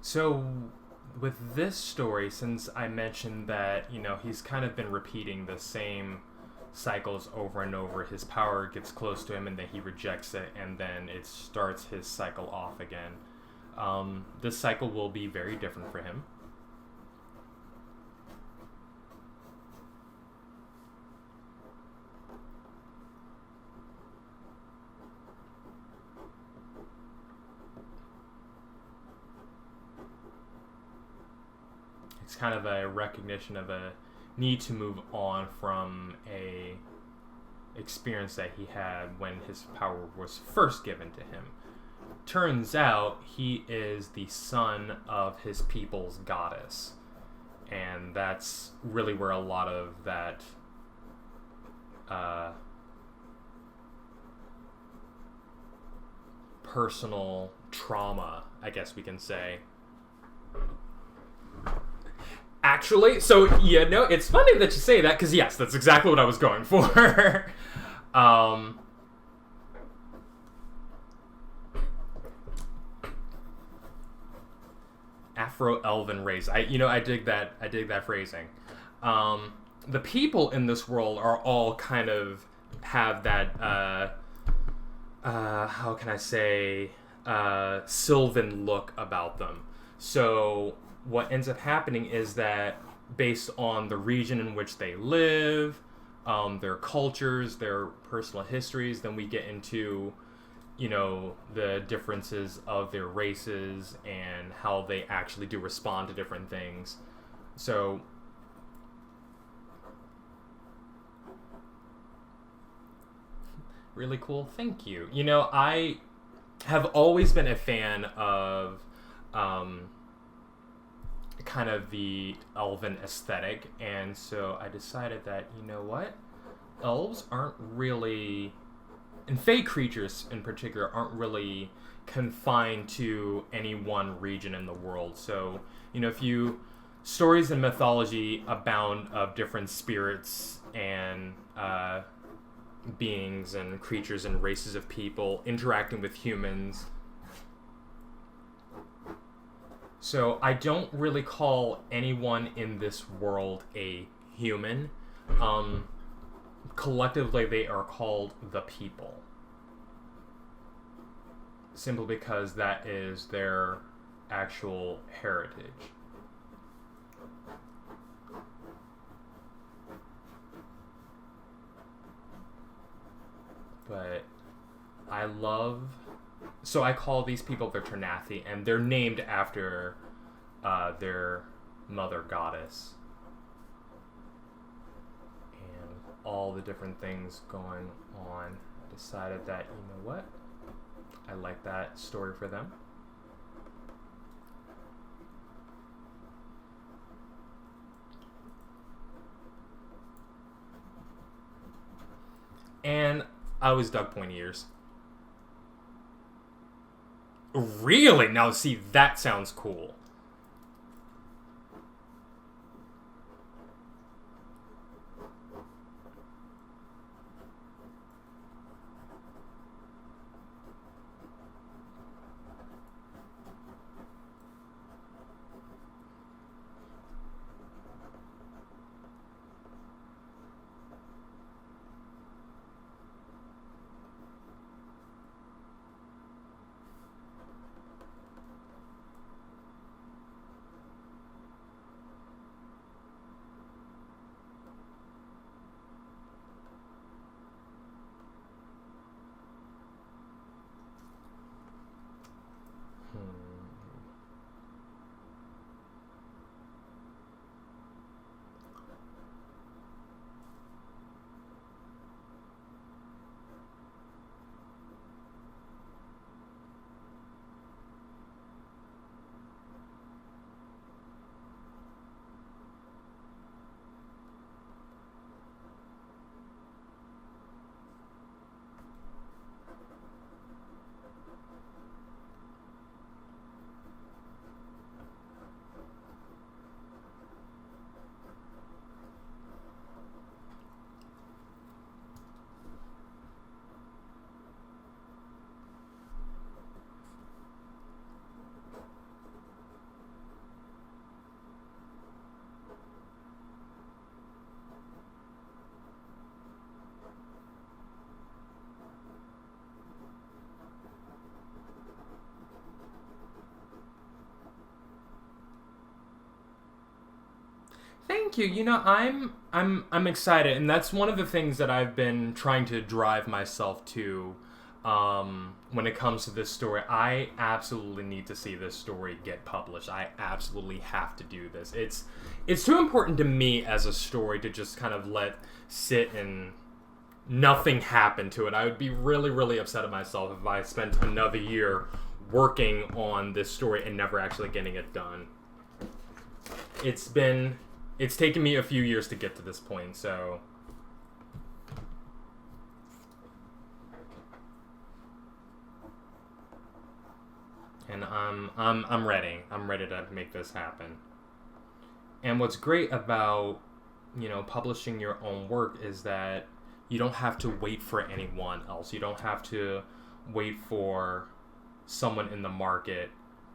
So, with this story, since I mentioned that, he's kind of been repeating the same cycles over and over, his power gets close to him and then he rejects it, and then it starts his cycle off again. This cycle will be very different for him. It's kind of a recognition of a need to move on from a experience that he had when his power was first given to him. Turns out he is the son of his people's goddess, and that's really where a lot of that personal trauma, I guess we can say. Actually, so, it's funny that you say that, because yes, that's exactly what I was going for. Afro-Elven race. I dig that phrasing. The people in this world are all kind of have that, how can I say, Sylvan look about them. So what ends up happening is that based on the region in which they live, their cultures, their personal histories, then we get into, the differences of their races and how they actually do respond to different things. So really cool. Thank you. I have always been a fan of kind of the elven aesthetic, and so I decided that, elves aren't really, and fey creatures in particular, aren't really confined to any one region in the world. So, stories and mythology abound of different spirits and beings and creatures and races of people interacting with humans. So I don't really call anyone in this world a human. Collectively, they are called the people. Simply because that is their actual heritage. But so I call these people the Ternathi, and they're named after their mother goddess. And all the different things going on, I decided that, I like that story for them. And I always dug pointy ears. Really? Now, see, that sounds cool. Thank you. I'm excited, and that's one of the things that I've been trying to drive myself to. When it comes to this story, I absolutely need to see this story get published. I absolutely have to do this. It's too important to me as a story to just kind of let sit and nothing happen to it. I would be really, really upset at myself if I spent another year working on this story and never actually getting it done. It's taken me a few years to get to this point, so. And I'm ready. I'm ready to make this happen. And what's great about, publishing your own work is that you don't have to wait for anyone else. You don't have to wait for someone in the market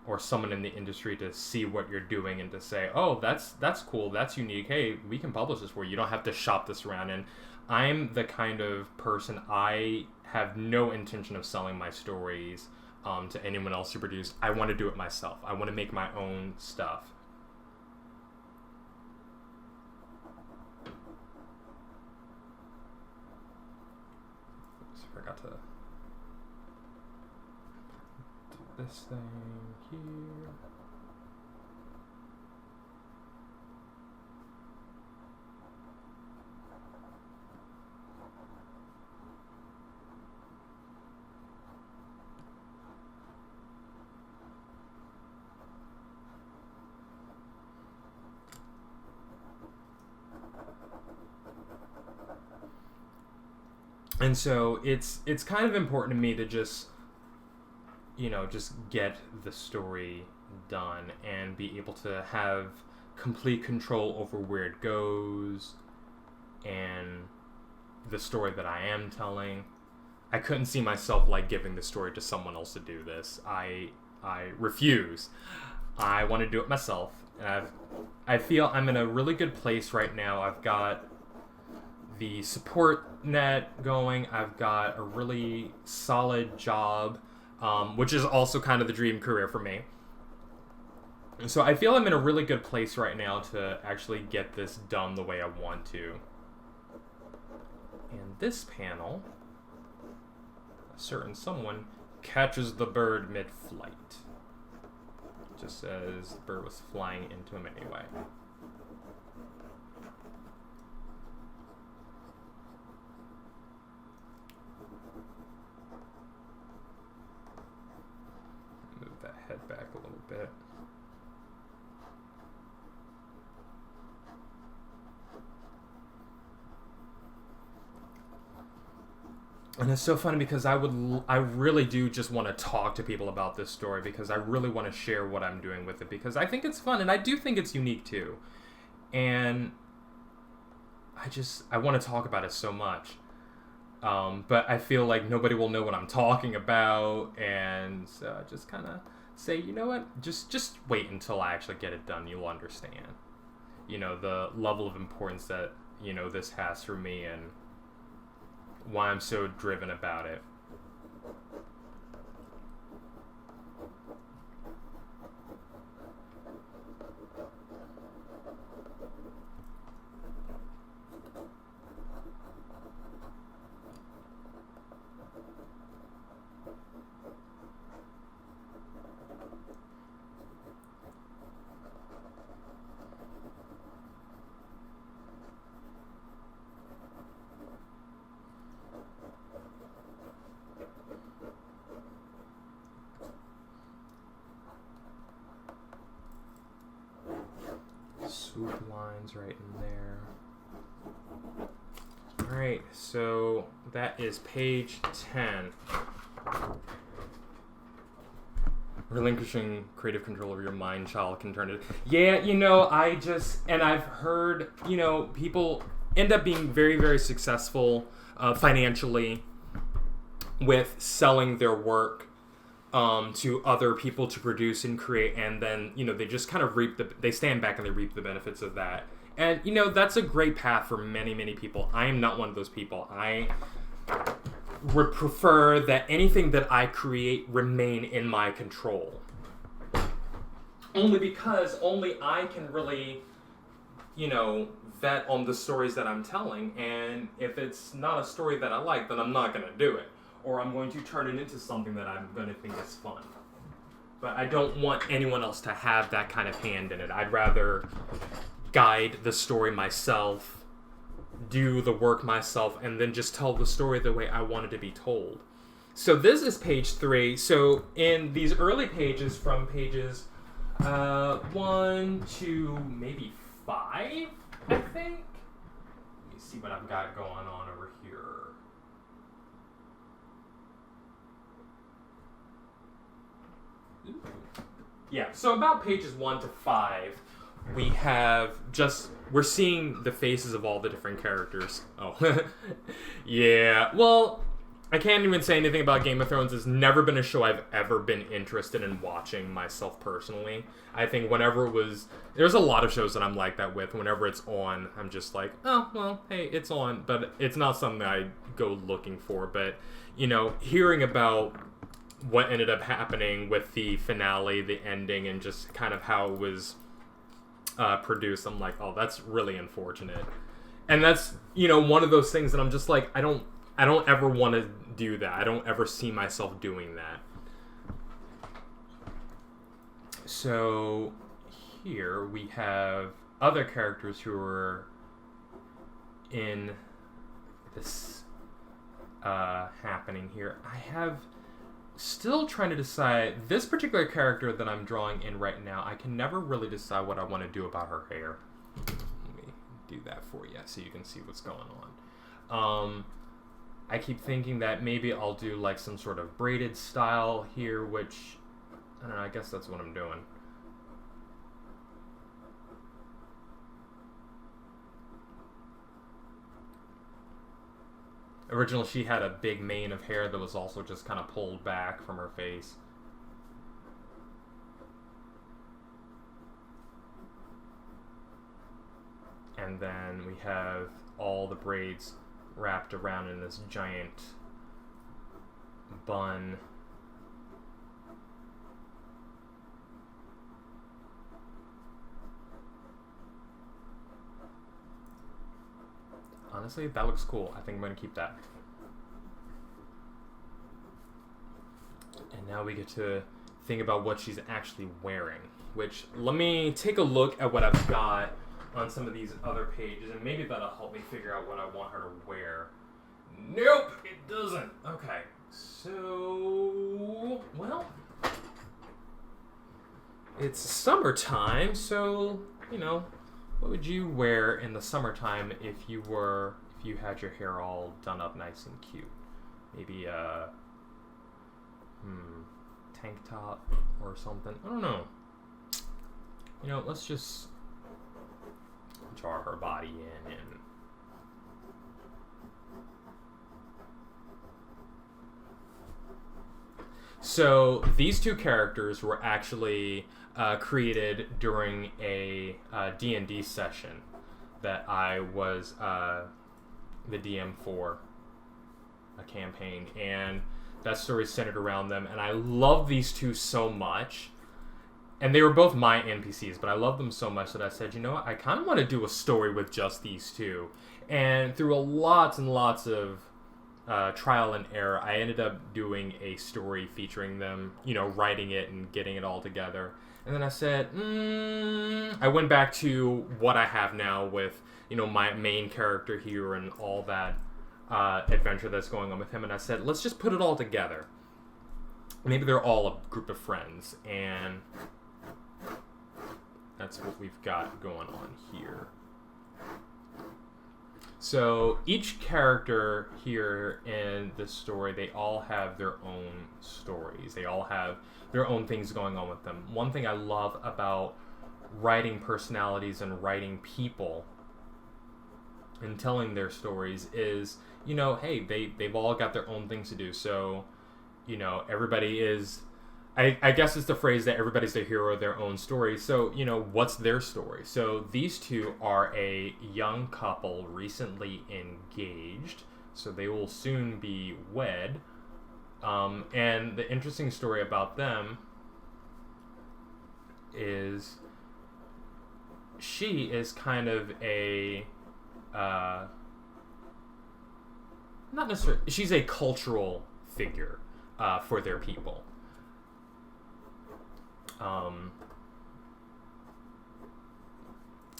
or someone in the industry to see what you're doing and to say, oh, that's cool, that's unique, hey, we can publish this for you. You don't have to shop this around. And I'm the kind of person, I have no intention of selling my stories to anyone else to produce. I want to do it myself. I want to make my own stuff. Oops, I forgot to do this thing here. And so it's kind of important to me to just get the story done and be able to have complete control over where it goes and the story that I am telling. I couldn't see myself giving the story to someone else to do this. I refuse. I want to do it myself. And I feel I'm in a really good place right now. I've got the support net going. I've got a really solid job, which is also kind of the dream career for me. And so I feel I'm in a really good place right now to actually get this done the way I want to. And this panel, a certain someone catches the bird mid-flight. Just as the bird was flying into him anyway. Move that head back a little bit. And it's so funny because I really do just want to talk to people about this story because I really want to share what I'm doing with it because I think it's fun and I do think it's unique too. And I want to talk about it so much. But I feel like nobody will know what I'm talking about, and so I just kind of say, you know what, just wait until I actually get it done. You'll understand, the level of importance that, this has for me and why I'm so driven about it. Swoop lines right in there. Alright, so that is page 10. Relinquishing creative control over your mind, child can turn it. Yeah, I've heard, people end up being very, very successful financially with selling their work to other people to produce and create, and then they just kind of they stand back and they reap the benefits of that. And that's a great path for many, many people. I am not one of those people. I would prefer that anything that I create remain in my control, only because only I can really vet on the stories that I'm telling, and if it's not a story that I like, then I'm not going to do it. Or I'm going to turn it into something that I'm going to think is fun. But I don't want anyone else to have that kind of hand in it. I'd rather guide the story myself, do the work myself, and then just tell the story the way I want it to be told. So this is page 3. So in these early pages, from pages 1 to maybe 5, I think. Let me see what I've got going on over here. Ooh. Yeah, so about pages 1 to 5, we're seeing the faces of all the different characters. Oh, yeah. Well, I can't even say anything about Game of Thrones. It's never been a show I've ever been interested in watching myself personally. I think there's a lot of shows that I'm like that with. Whenever it's on, I'm just like, oh, well, hey, it's on. But it's not something I go looking for. But, hearing about what ended up happening with the finale, the ending, and just kind of how it was produced, I'm like, oh, that's really unfortunate. And that's, one of those things that I'm just like, I don't ever want to do that. I don't ever see myself doing that. So here we have other characters who are in this happening here. I have still trying to decide this particular character that I'm drawing in right now. I can never really decide what I want to do about her hair. Let me do that for you so you can see what's going on. I keep thinking that maybe I'll do like some sort of braided style here, which, I don't know, I guess that's what I'm doing. Originally, she had a big mane of hair that was also just kind of pulled back from her face. And then we have all the braids wrapped around in this giant bun. Honestly, that looks cool. I think I'm going to keep that. And now we get to think about what she's actually wearing. Which, let me take a look at what I've got on some of these other pages, and maybe that'll help me figure out what I want her to wear. Nope, it doesn't. Okay, so, well, it's summertime, so, what would you wear in the summertime if you had your hair all done up nice and cute? Maybe a tank top or something. I don't know. Let's just draw her body in and so these two characters were actually created during a D&D session that I was the DM for a campaign, and that story centered around them, and I love these two so much. And they were both my NPCs, but I love them so much that I said, what, I kind of want to do a story with just these two. And through lots and lots of trial and error, I ended up doing a story featuring them, writing it and getting it all together. And then I said, I went back to what I have now with, my main character here and all that adventure that's going on with him. And I said, let's just put it all together. Maybe they're all a group of friends, and that's what we've got going on here. So each character here in this story, they all have their own stories. They all have their own things going on with them. One thing I love about writing personalities and writing people and telling their stories is, hey, they've all got their own things to do. So, everybody is... I guess it's the phrase that everybody's the hero of their own story. So, what's their story? So these two are a young couple recently engaged. So they will soon be wed. And the interesting story about them is she is kind of a not necessarily, she's a cultural figure for their people.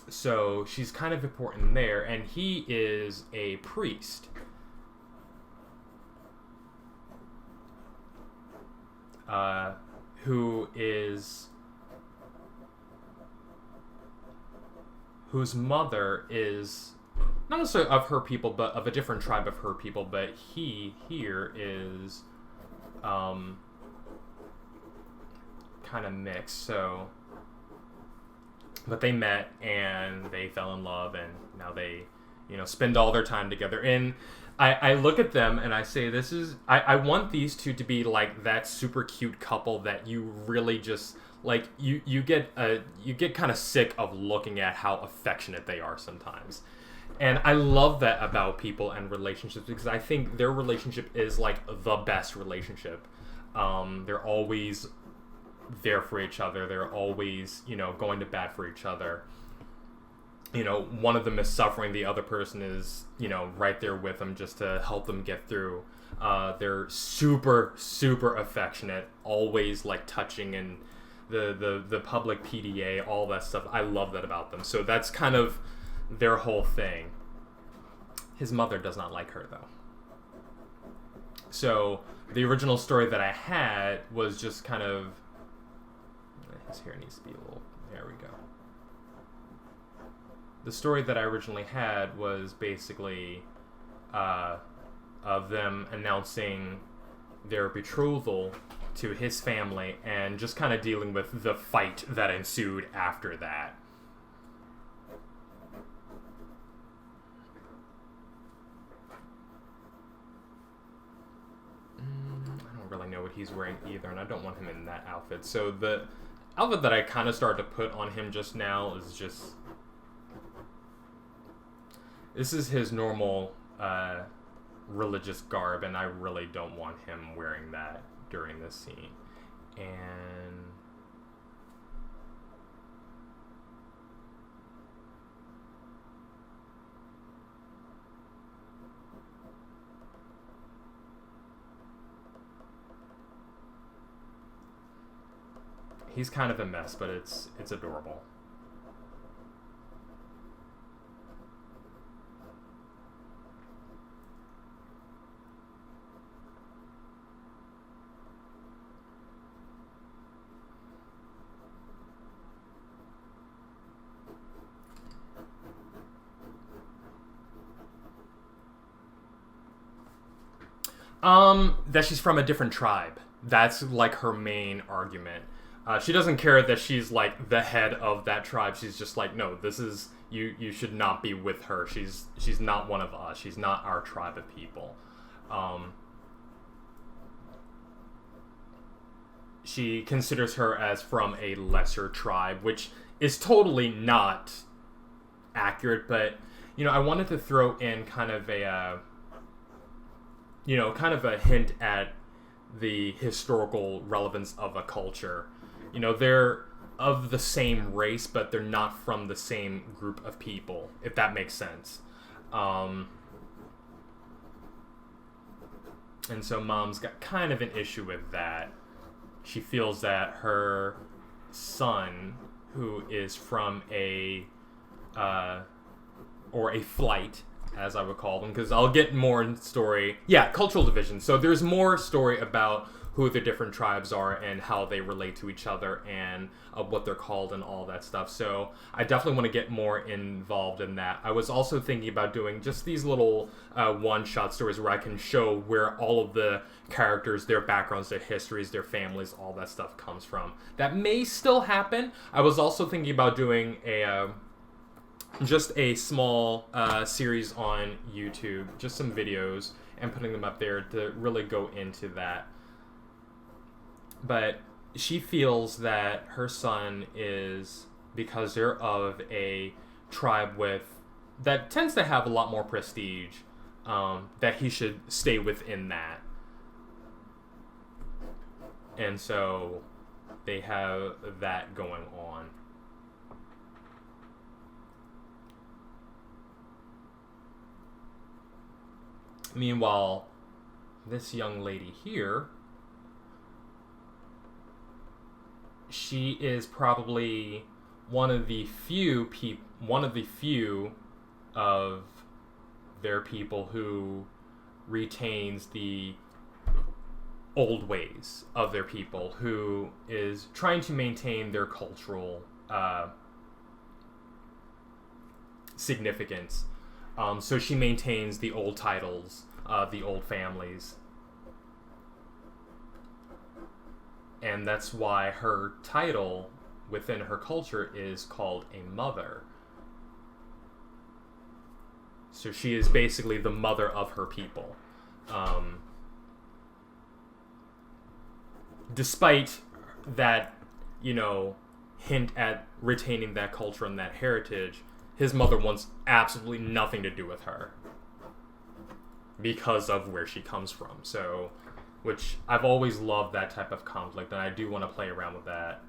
So she's kind of important there, and he is a priest. Whose mother is not necessarily of her people, but of a different tribe of her people. But he here is kind of mixed. So, but they met and they fell in love, and now they, spend all their time together. And I look at them and I say, I want these two to be like that super cute couple that you really just like. You get kind of sick of looking at how affectionate they are sometimes. And I love that about people and relationships, because I think their relationship is like the best relationship. They're always there for each other. They're always, going to bat for each other. One of them is suffering, the other person is, right there with them just to help them get through. They're super, super affectionate, always like touching, and the public PDA, all that stuff. I love that about them. So that's kind of their whole thing. His mother does not like her, though. So the original story that I had was just kind of, his hair needs to be a little, there we go. The story that I originally had was basically of them announcing their betrothal to his family and just kind of dealing with the fight that ensued after that. I don't really know what he's wearing either, and I don't want him in that outfit. So the outfit that I kind of started to put on him just now is just... This is his normal religious garb, and I really don't want him wearing that during this scene. And he's kind of a mess, but it's adorable. That she's from a different tribe. That's like her main argument. She doesn't care that she's like the head of that tribe. She's just like, no, this is you should not be with her. She's not one of us. She's not our tribe of people. She considers her as from a lesser tribe, which is totally not accurate. But I wanted to throw in kind of a kind of a hint at the historical relevance of a culture. They're of the same race, but they're not from the same group of people, if that makes sense. And so Mom's got kind of an issue with that. She feels that her son, who is from a flight, as I would call them, because I'll get more in story. Yeah, cultural division. So there's more story about who the different tribes are and how they relate to each other and what they're called and all that stuff. So I definitely want to get more involved in that. I was also thinking about doing just these little one-shot stories where I can show where all of the characters, their backgrounds, their histories, their families, all that stuff comes from. That may still happen. I was also thinking about doing just a small series on YouTube, just some videos, and putting them up there to really go into that. But she feels that her son is, because they're of a tribe that tends to have a lot more prestige, that he should stay within that. And so they have that going on. Meanwhile, this young lady here, she is probably one of the few of their people who retains the old ways of their people, who is trying to maintain their cultural significance. So she maintains the old titles, the old families. And that's why her title within her culture is called a mother. So she is basically the mother of her people. Despite that, hint at retaining that culture and that heritage, his mother wants absolutely nothing to do with her because of where she comes from. So, which I've always loved that type of conflict, and I do want to play around with that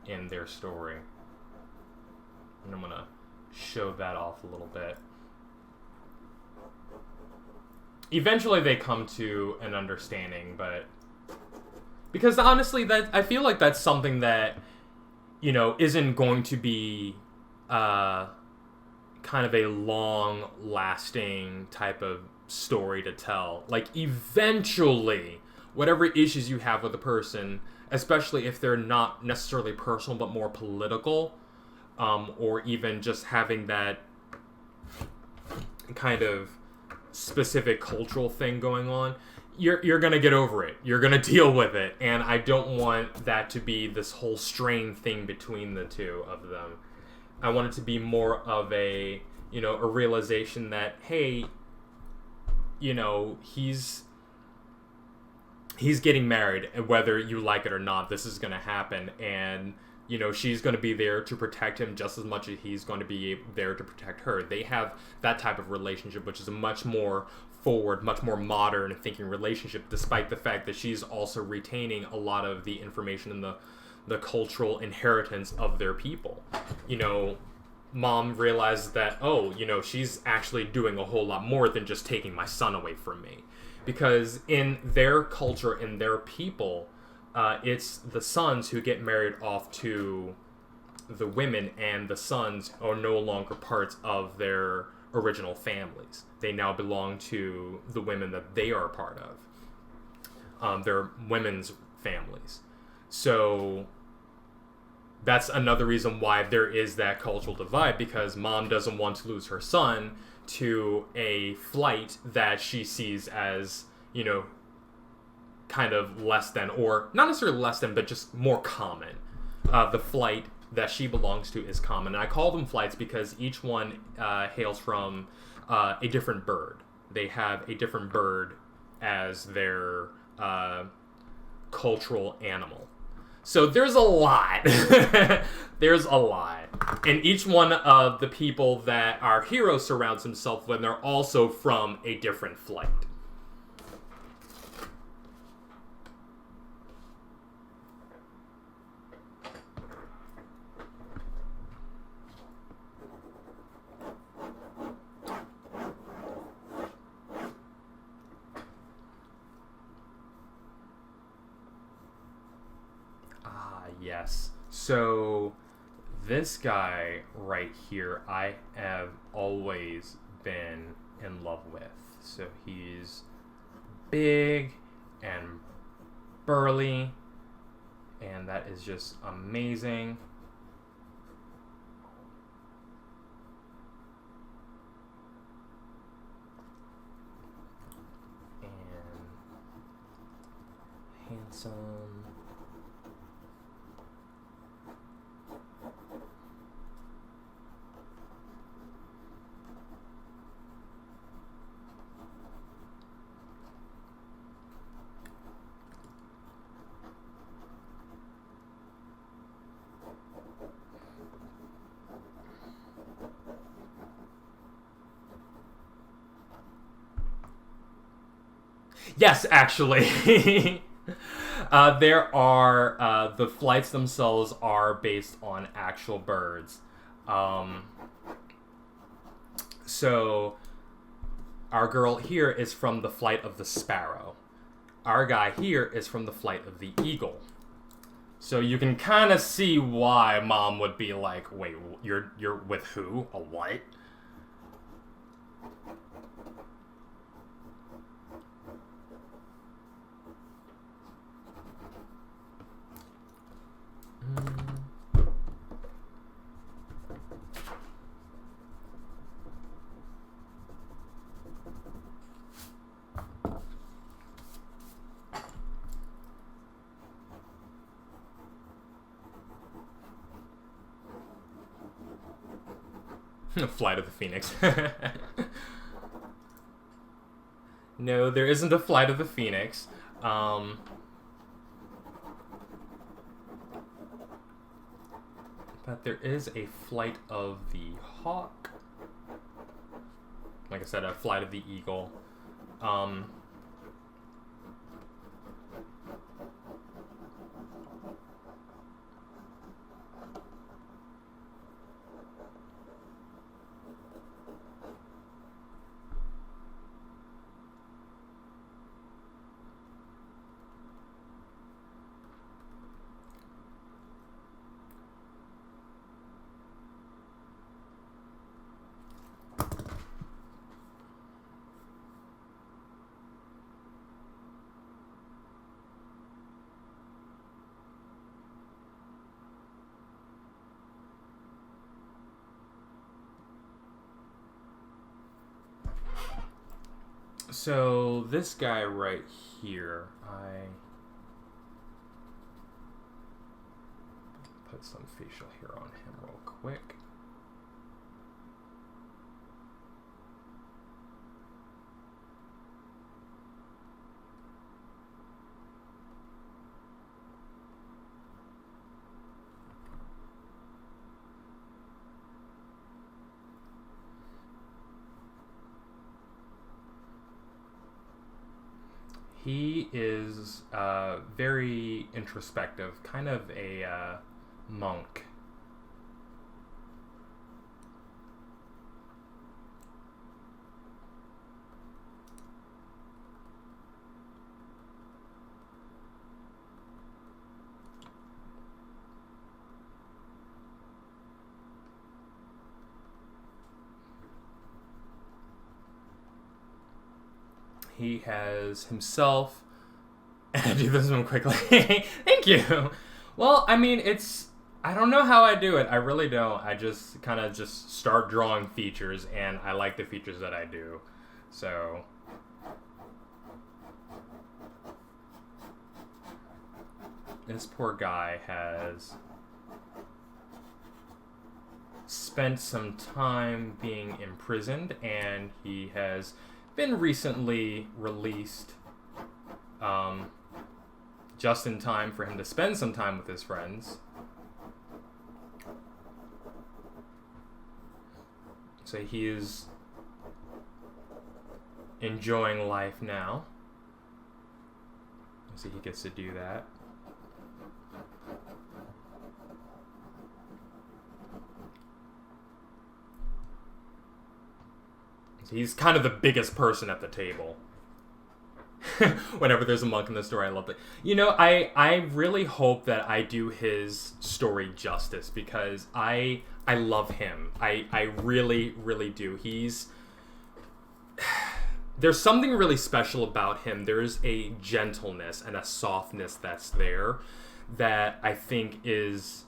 in their story. And I'm going to show that off a little bit. Eventually they come to an understanding, but because honestly, that I feel like that's something that, isn't going to be kind of a long-lasting type of story to tell. Like, eventually, whatever issues you have with a person, especially if they're not necessarily personal but more political, or even just having that kind of specific cultural thing going on, you're gonna get over it. You're gonna deal with it, and I don't want that to be this whole strained thing between the two of them. I want it to be more of a realization that, hey, he's getting married, and whether you like it or not, this is gonna happen, and she's going to be there to protect him just as much as he's going to be there to protect her. They have that type of relationship, which is a much more forward, much more modern thinking relationship, despite the fact that she's also retaining a lot of the information and the cultural inheritance of their people. Mom realizes that, she's actually doing a whole lot more than just taking my son away from me. Because in their culture, in their people, it's the sons who get married off to the women, and the sons are no longer parts of their original families. They now belong to the women that they are a part of. They're women's families. So that's another reason why there is that cultural divide, because mom doesn't want to lose her son to a flight that she sees as, kind of less than, or not necessarily less than, but just more common. The flight that she belongs to is common. And I call them flights because each one hails from a different bird. They have a different bird as their cultural animal. So there's a lot. There's a lot. And each one of the people that our hero surrounds himself with are also from a different flight. Yes. So this guy right here, I have always been in love with. So he's big and burly, and that is just amazing. And handsome. Yes, actually. There are, the flights themselves are based on actual birds. So, Our girl here is from the flight of the sparrow. Our guy here is from the flight of the eagle. So you can kind of see why Mom would be like, wait, you're with who? A what? Flight of the Phoenix. No, there isn't a Flight of the Phoenix. But there is a Flight of the Hawk. Like I said, a Flight of the Eagle. So this guy right here, I put some facial hair on him real quick. He is very introspective, kind of a monk. He has himself, and I do this one quickly. Thank you. Well, I mean, I don't know how I do it. I really don't. I just kind of just start drawing features, and I like the features that I do. So this poor guy has spent some time being imprisoned, and he has been recently released just in time for him to spend some time with his friends. So he is enjoying life now. So he gets to do that. He's kind of the biggest person at the table. Whenever there's a monk in the story, I love it. You know, I really hope that I do his story justice, because I love him. I really, really do. There's something really special about him. There's a gentleness and a softness that's there that I think is...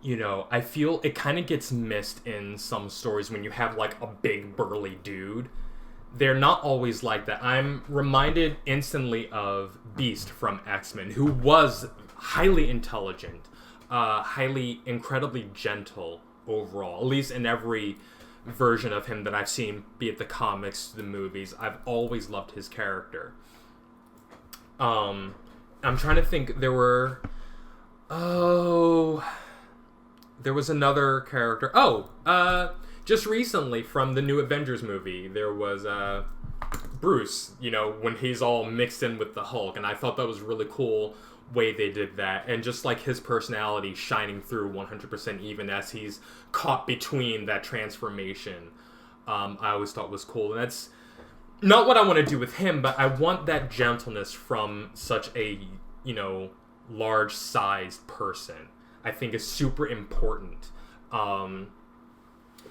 You know, I feel it kind of gets missed in some stories when you have, like, a big, burly dude. They're not always like that. I'm reminded instantly of Beast from X-Men, who was highly intelligent, incredibly gentle overall. At least in every version of him that I've seen, be it the comics, the movies, I've always loved his character. I'm trying to think, there was another character. Just recently from the new Avengers movie, there was Bruce, you know, when he's all mixed in with the Hulk, and I thought that was a really cool way they did that, and just like his personality shining through 100% even as he's caught between that transformation, I always thought was cool. And not what I want to do with him, but I want that gentleness from such a, large-sized person. I think is super important.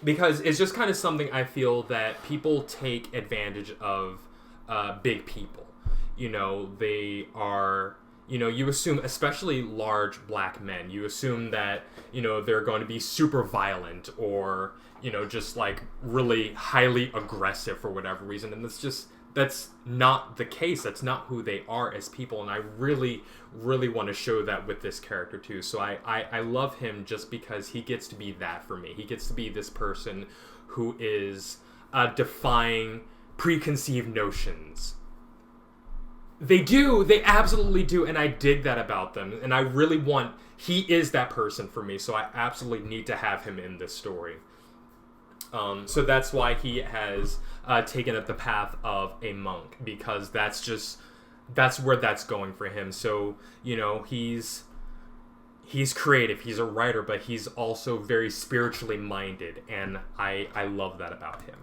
Because it's just kind of something I feel that people take advantage of big people. They are, you assume, especially large black men, you assume that, they're going to be super violent or, just like really highly aggressive for whatever reason. And that's not the case. That's not who they are as people. And I really, really want to show that with this character too. So I love him just because he gets to be that for me. He gets to be this person who is defying preconceived notions. They absolutely do, and I dig that about them. And I really he is that person for me, so I absolutely need to have him in this story. So that's why he has taken up the path of a monk, because that's where that's going for him. So, he's creative, he's a writer, but he's also very spiritually minded, and I love that about him.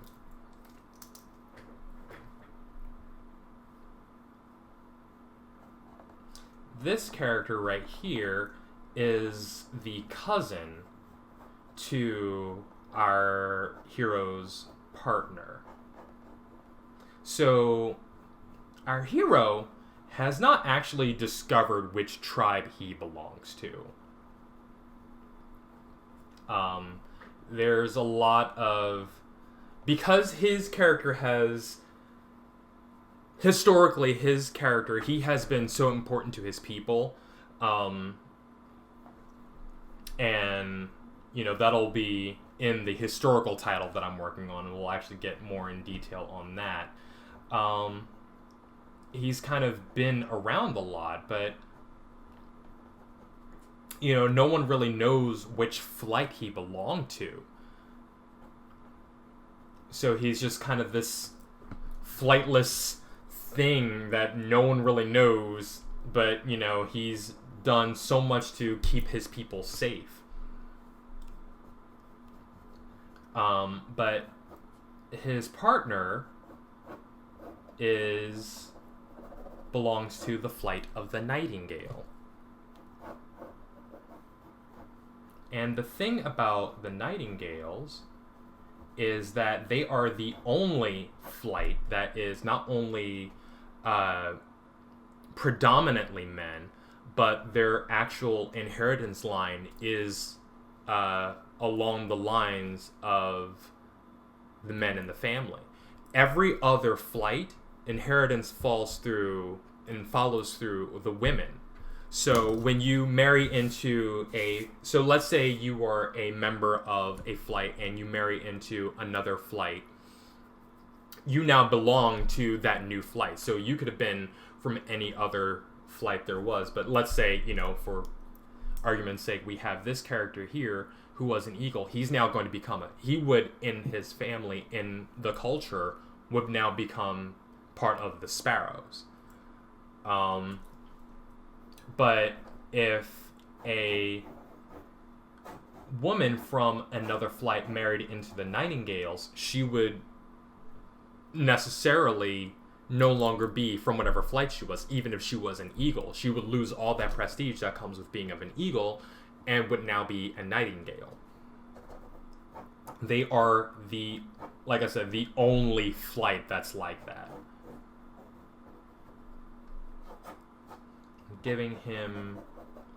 This character right here is the cousin to our hero's partner. So our hero has not actually discovered which tribe he belongs to. There's a lot of... Because his character has... Historically, his character, he has been so important to his people. And, that'll be in the historical title that I'm working on, and we'll actually get more in detail on that. He's kind of been around a lot, but, no one really knows which flight he belonged to. So he's just kind of this flightless thing that no one really knows, but he's done so much to keep his people safe. But his partner belongs to the flight of the Nightingale. And the thing about the Nightingales is that they are the only flight that is not only predominantly men, but their actual inheritance line is along the lines of the men in the family. Every other flight, inheritance follows through the women. So when you marry into so let's say you are a member of a flight and you marry into another flight, you now belong to that new flight. So you could have been from any other flight there was, but let's say, for argument's sake, we have this character here who was an eagle. He's now going to he would, in his family, in the culture, would now become part of the sparrows. But if a woman from another flight married into the Nightingales, she would necessarily no longer be from whatever flight she was, even if she was an eagle. She would lose all that prestige that comes with being of an eagle and would now be a nightingale. They are like I said, the only flight that's like that. I'm giving him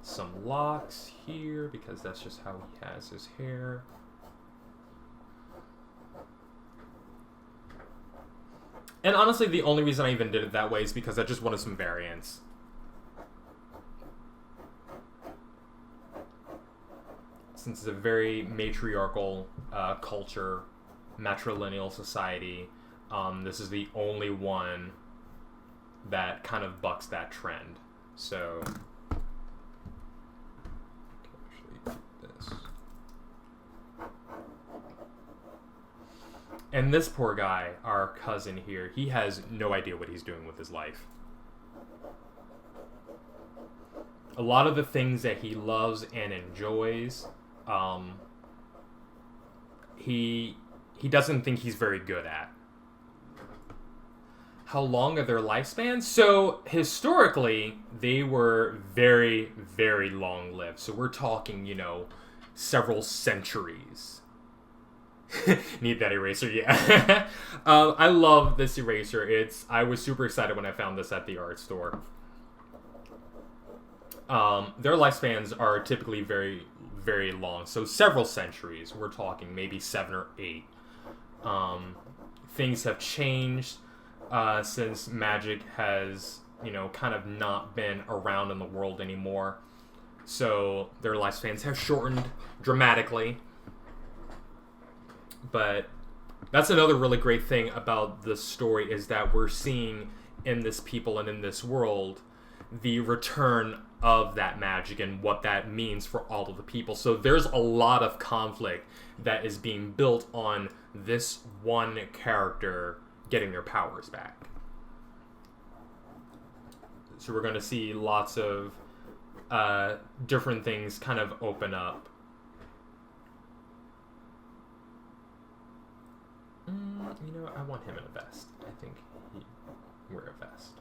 some locks here because that's just how he has his hair. And honestly, the only reason I even did it that way is because I just wanted some variance. Since it's a very matriarchal culture, matrilineal society, this is the only one that kind of bucks that trend. So, actually do this. And this poor guy, our cousin here, he has no idea what he's doing with his life. A lot of the things that he loves and enjoys, he doesn't think he's very good at. How long are their lifespans? So historically, they were very, very long lived. So we're talking, several centuries. Need that eraser, yeah. I love this eraser. I was super excited when I found this at the art store. Their lifespans are typically very, very long. So several centuries. We're talking maybe 7 or 8. Things have changed since magic has, kind of not been around in the world anymore. So their lifespans have shortened dramatically. But that's another really great thing about the story, is that we're seeing in this people and in this world the return of that magic and what that means for all of the people. So there's a lot of conflict that is being built on this one character getting their powers back. So we're going to see lots of different things kind of open up. I want him in a vest. I think he'd wear a vest.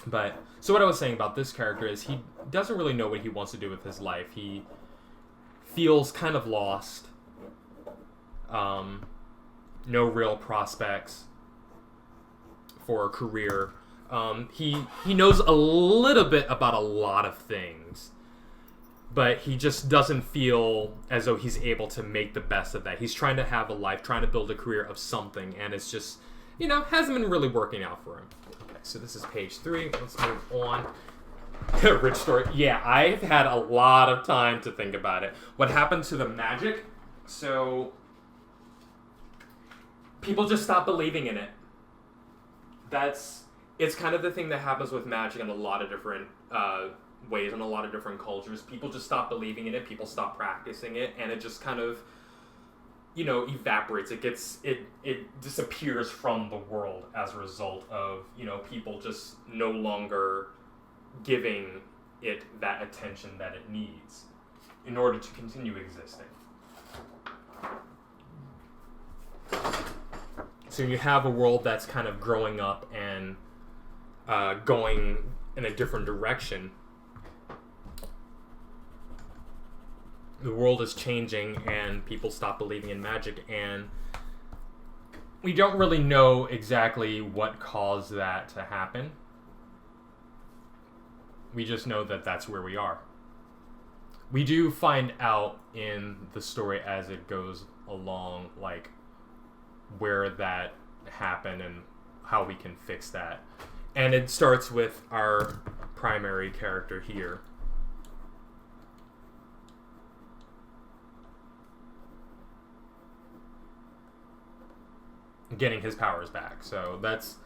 But, so what I was saying about this character is he doesn't really know what he wants to do with his life. He feels kind of lost. No real prospects for a career. He knows a little bit about a lot of things, but he just doesn't feel as though he's able to make the best of that. He's trying to have a life, trying to build a career of something, and it's just, hasn't been really working out for him. Okay, so this is page 3. Let's move on. Rich story. Yeah, I've had a lot of time to think about it. What happened to the magic? So, people just stopped believing in it. It's kind of the thing that happens with magic in a lot of different ways in a lot of different cultures. People just stop believing in it. People stop practicing it, and it just kind of, evaporates. It disappears from the world as a result of, people just no longer giving it that attention that it needs in order to continue existing. So you have a world that's kind of growing up and going in a different direction. The world is changing and people stop believing in magic, and we don't really know exactly what caused that to happen. We just know that that's where we are. We do find out in the story as it goes along, where that happened and how we can fix that. And it starts with our primary character here. Getting his powers back. So that's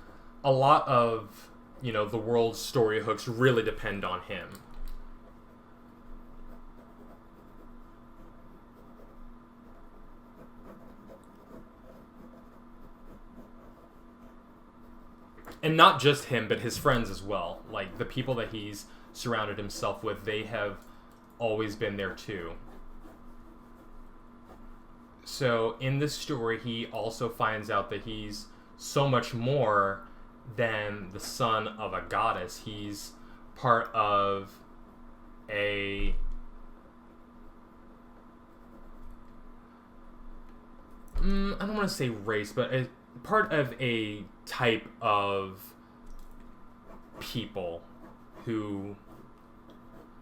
a lot of, the world's story hooks really depend on him. And not just him, but his friends as well. Like, the people that he's surrounded himself with, they have always been there too. So, in this story, he also finds out that he's so much more than the son of a goddess. He's part of a... I don't want to say race, but a part of a type of people who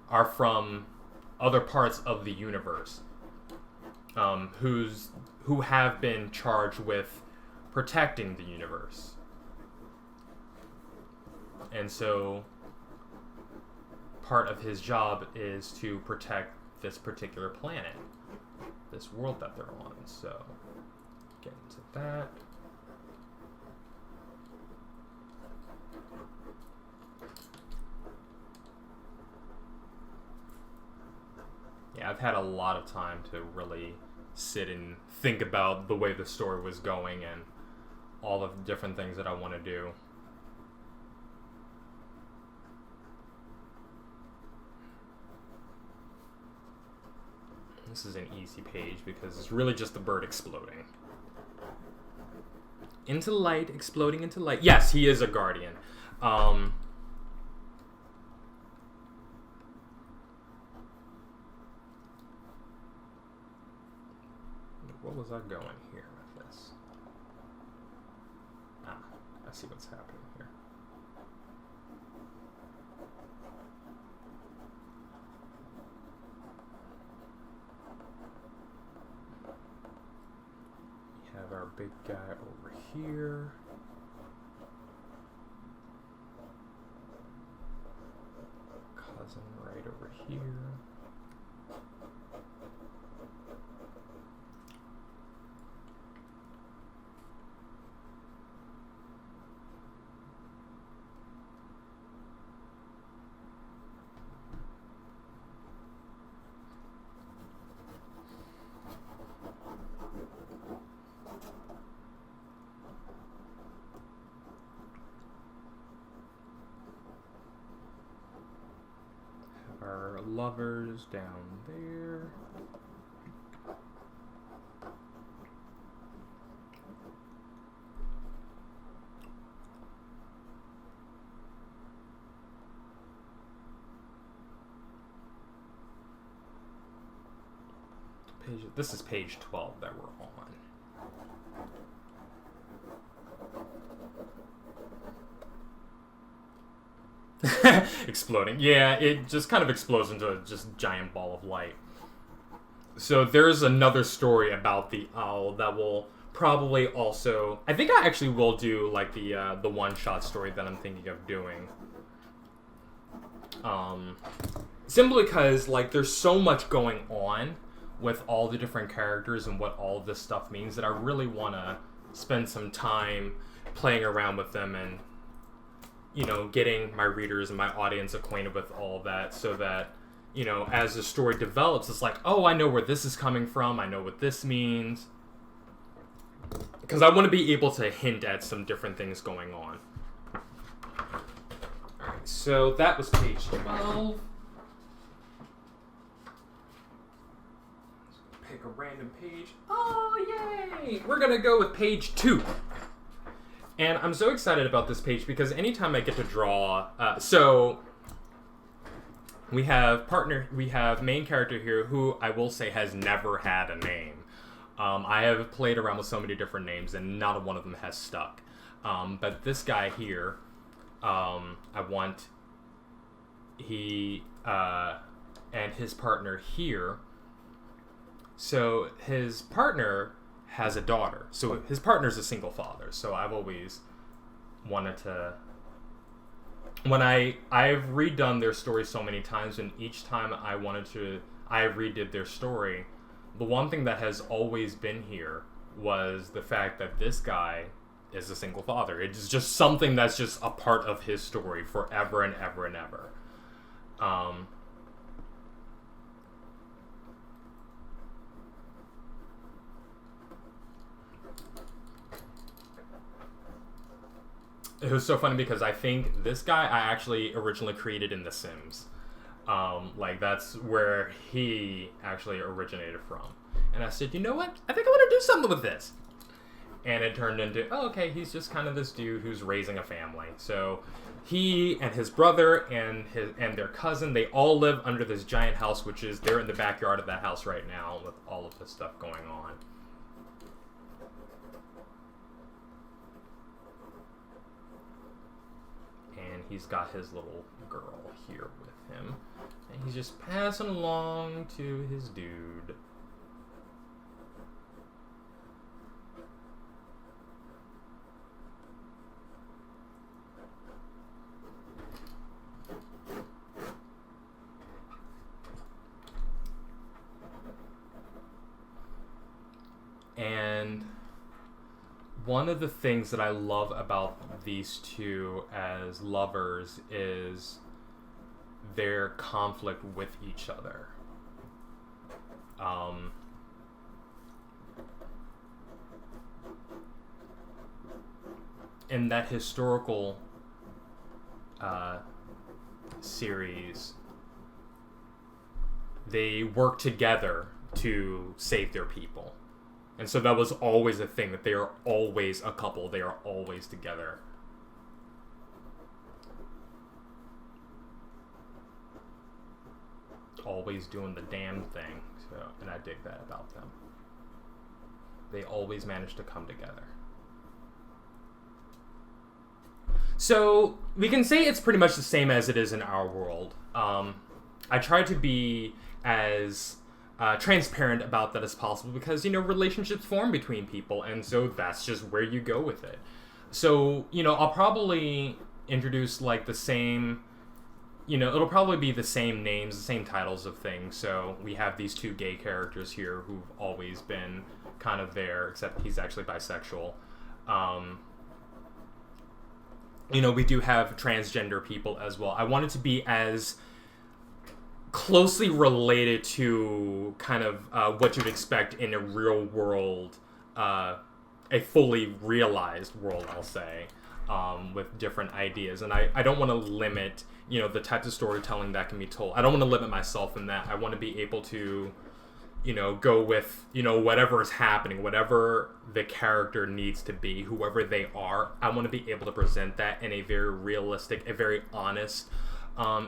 are from other parts of the universe, who have been charged with protecting the universe. And so part of his job is to protect this particular planet, this world that they're on. So get into that. Yeah, I've had a lot of time to really sit and think about the way the story was going and all of the different things that I want to do. This is an easy page because it's really just the bird exploding. Into light, exploding into light. Yes, he is a guardian. What was I going here with this? I see what's happening here. We have our big guy over here. Cousin right over here. Our lovers down there. This is page 12 that we're on. Exploding. Yeah, it just kind of explodes into a just giant ball of light. So there's another story about the owl that will probably also... I think I actually will do like the one-shot story that I'm thinking of doing. Simply because like there's so much going on with all the different characters and what all of this stuff means that I really want to spend some time playing around with them and, you know, getting my readers and my audience acquainted with all of that so that, you know, as the story develops, it's like, oh, I know where this is coming from. I know what this means. Because I want to be able to hint at some different things going on. Alright, so that was page 12. Pick a random page. Oh, yay! We're going to go with page 2. And I'm so excited about this page because anytime I get to draw... so we have main character here who I will say has never had a name. I have played around with so many different names and not one of them has stuck. But this guy here, and his partner here. So his partner has a daughter. So his partner's a single father. So I've always wanted to... I've redone their story so many times, and each time I redid their story, the one thing that has always been here was the fact that this guy is a single father. It's just something that's just a part of his story forever and ever and ever. It was so funny because I think this guy I actually originally created in The Sims. Like, that's where he actually originated from. And I said, you know what? I think I want to do something with this. And it turned into, oh, okay, he's just kind of this dude who's raising a family. So he and his brother and their cousin, they all live under this giant house, which is, they're in the backyard of that house right now with all of this stuff going on. And he's got his little girl here with him. And he's just passing along to his dude. And one of the things that I love about these two as lovers is their conflict with each other. In that historical series, they work together to save their people. And so that was always a thing, that they are always a couple. They are always together. Always doing the damn thing. So, and I dig that about them. They always manage to come together. So we can say it's pretty much the same as it is in our world. I try to be as transparent about that as possible because, relationships form between people, and so that's just where you go with it. So, I'll probably introduce like the same, it'll probably be the same names, the same titles of things. So we have these two gay characters here who've always been kind of there, except he's actually bisexual. We do have transgender people as well. I want it to be as closely related to kind of what you'd expect in a real world, a fully realized world, I'll say, with different ideas. And I don't want to limit, the types of storytelling that can be told. I don't want to limit myself in that. I want to be able to, go with, whatever is happening, whatever the character needs to be, whoever they are. I want to be able to present that in a very realistic, a very honest,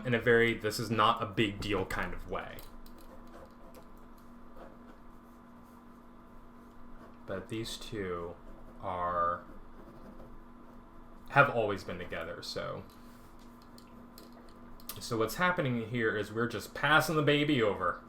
in a very, this is not a big deal kind of way. But these two have always been together, so what's happening here is we're just passing the baby over.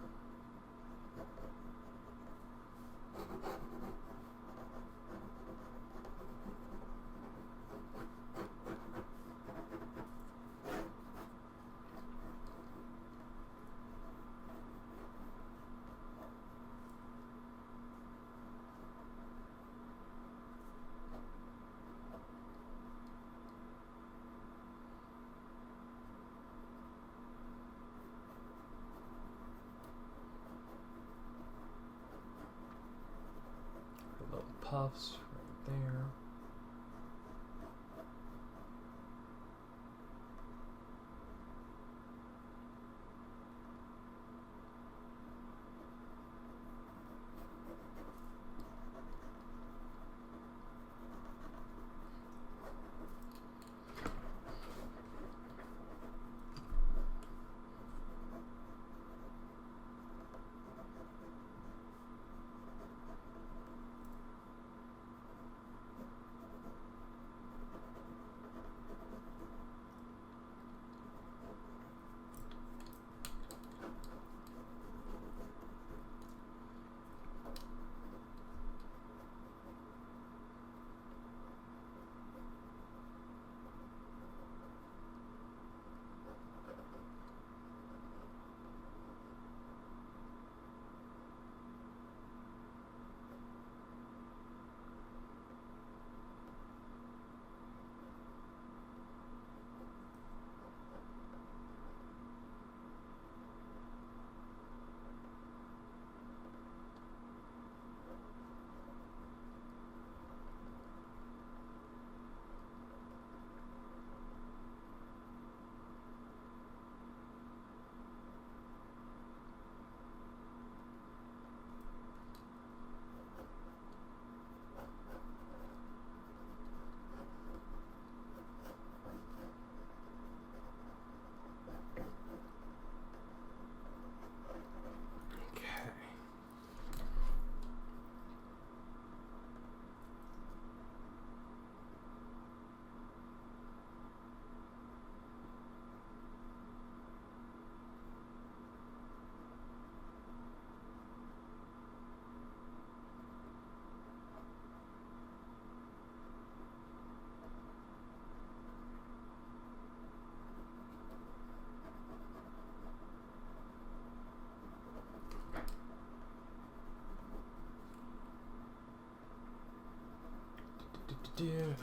Puffs right there.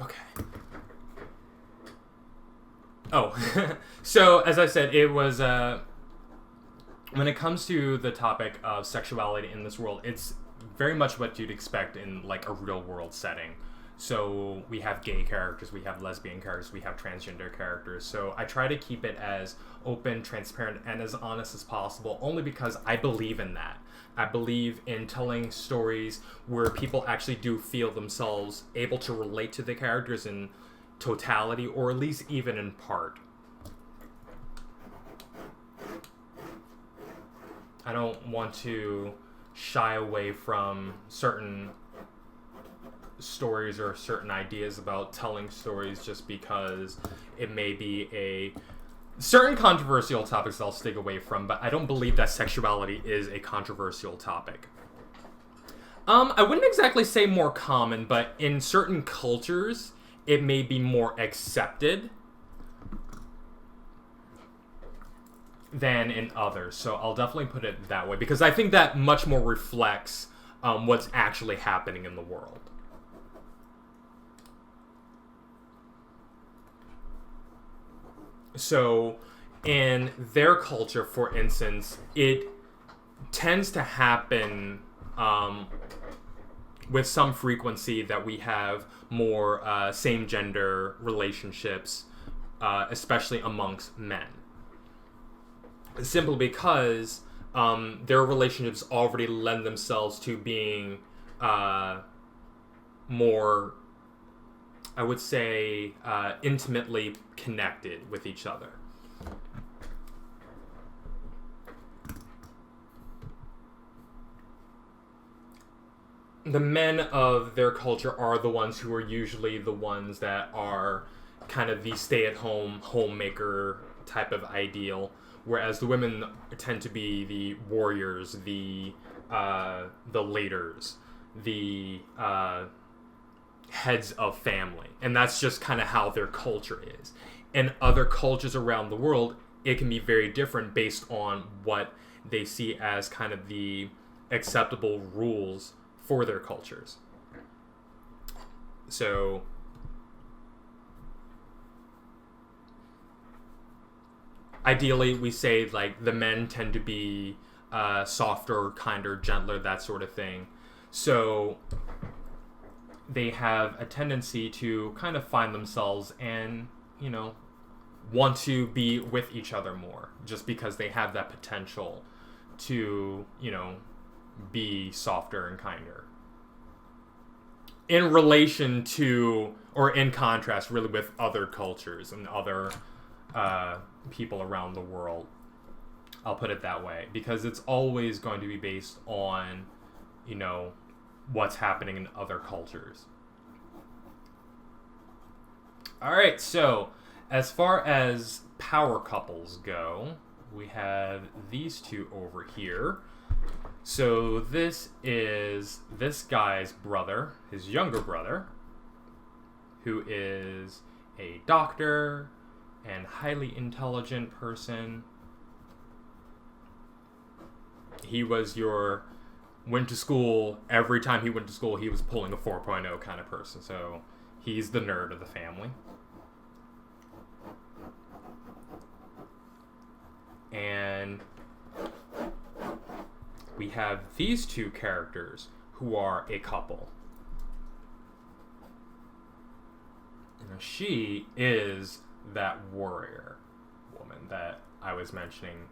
Okay. Oh, so as I said, it was when it comes to the topic of sexuality in this world, it's very much what you'd expect in like a real world setting. So we have gay characters, we have lesbian characters, we have transgender characters. So I try to keep it as open, transparent, and as honest as possible, only because I believe in that. I believe in telling stories where people actually do feel themselves able to relate to the characters in totality, or at least even in part. I don't want to shy away from certain stories or certain ideas about telling stories just because it may be a certain controversial topics I'll stick away from, but I don't believe that sexuality is a controversial topic. I wouldn't exactly say more common, but in certain cultures, it may be more accepted than in others. So I'll definitely put it that way, because I think that much more reflects what's actually happening in the world. So in their culture, for instance, it tends to happen with some frequency that we have more same-gender relationships, especially amongst men. Simply because their relationships already lend themselves to being more, I would say, intimately connected with each other. The men of their culture are the ones who are usually the ones that are kind of the stay-at-home homemaker type of ideal, whereas the women tend to be the warriors, the leaders, the heads of family, and that's just kind of how their culture is. In other cultures around the world, it can be very different based on what they see as kind of the acceptable rules for their cultures. So ideally, we say like the men tend to be softer, kinder, gentler, that sort of thing. So they have a tendency to kind of find themselves and, want to be with each other more, just because they have that potential to, be softer and kinder. In relation to, or in contrast, really, with other cultures and other people around the world. I'll put it that way, because it's always going to be based on, what's happening in other cultures. Alright, so as far as power couples go, we have these two over here. So this is this guy's brother, his younger brother, who is a doctor and highly intelligent person. He was went to school, every time he went to school, he was pulling a 4.0 kind of person. So he's the nerd of the family. And we have these two characters who are a couple. She is that warrior woman that I was mentioning.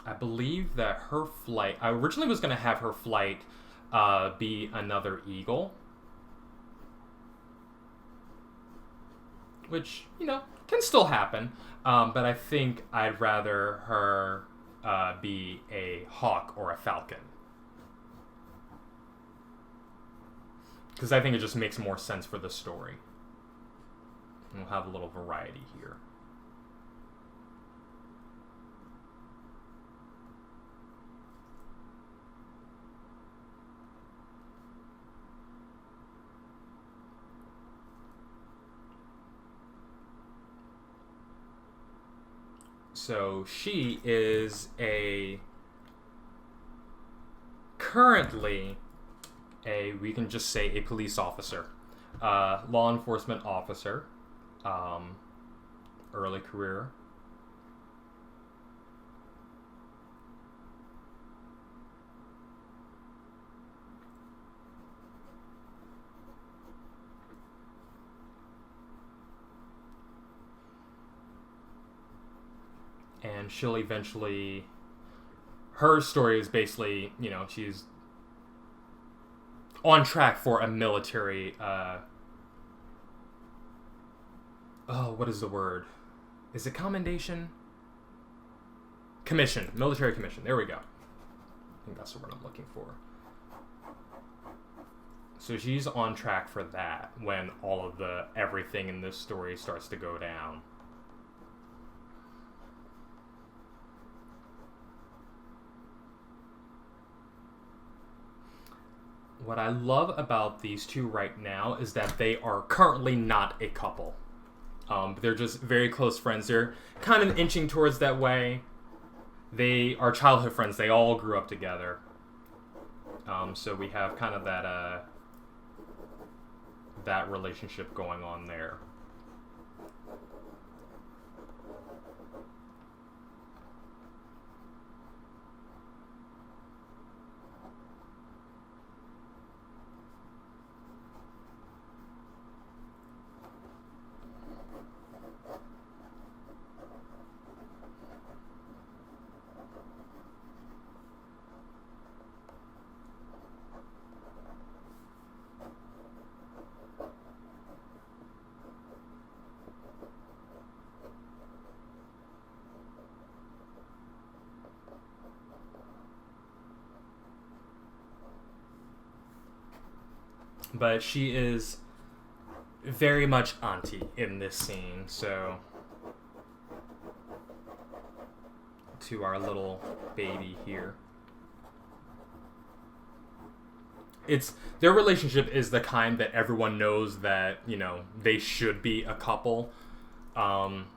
I believe that her flight... I originally was going to have her flight be another eagle. Which, can still happen. But I think I'd rather her be a hawk or a falcon. Because I think it just makes more sense for the story. And we'll have a little variety here. So she is currently we can just say a police officer, law enforcement officer, early career. and she'll eventually... Her story is basically, you know, she's on track for a military... what is the word? Is it commendation? Commission. Military commission. There we go. I think that's the word I'm looking for. So she's on track for that when all of the everything in this story starts to go down. What I love about these two right now is that they are currently not a couple. They're just very close friends. They're kind of inching towards that way. They are childhood friends. They all grew up together. So we have kind of that relationship going on there. But she is very much auntie in this scene, so to our little baby here. It's their relationship is the kind that everyone knows that, you know, they should be a couple. And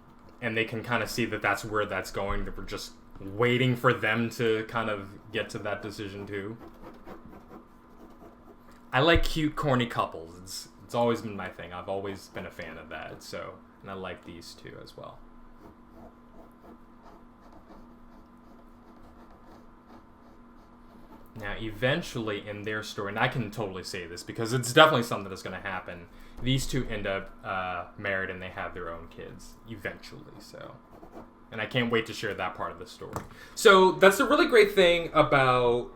they can kind of see that that's where that's going. We're just waiting for them to kind of get to that decision too. I like cute, corny couples. It's always been my thing. I've always been a fan of that. So, and I like these two as well. Now, eventually in their story, and I can totally say this because it's definitely something that's going to happen, these two end up married and they have their own kids eventually. So, and I can't wait to share that part of the story. So that's a really great thing about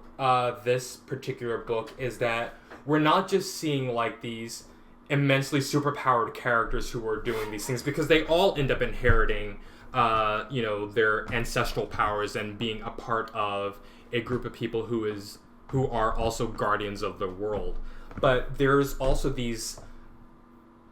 this particular book is that we're not just seeing like these immensely superpowered characters who are doing these things, because they all end up inheriting, you know, their ancestral powers and being a part of a group of people who are also guardians of the world. But there's also these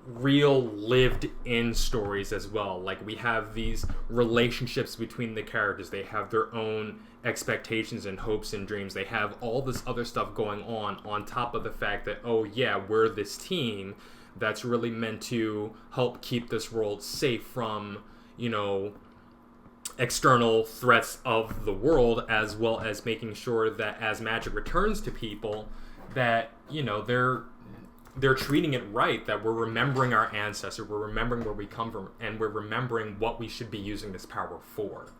real lived-in stories as well. Like, we have these relationships between the characters. They have their own expectations and hopes and dreams. They have all this other stuff going on top of the fact that, oh yeah, we're this team that's really meant to help keep this world safe from, you know, external threats of the world, as well as making sure that as magic returns to people, that, you know, they're treating it right, that we're remembering our ancestors, we're remembering where we come from, and we're remembering what we should be using this power for.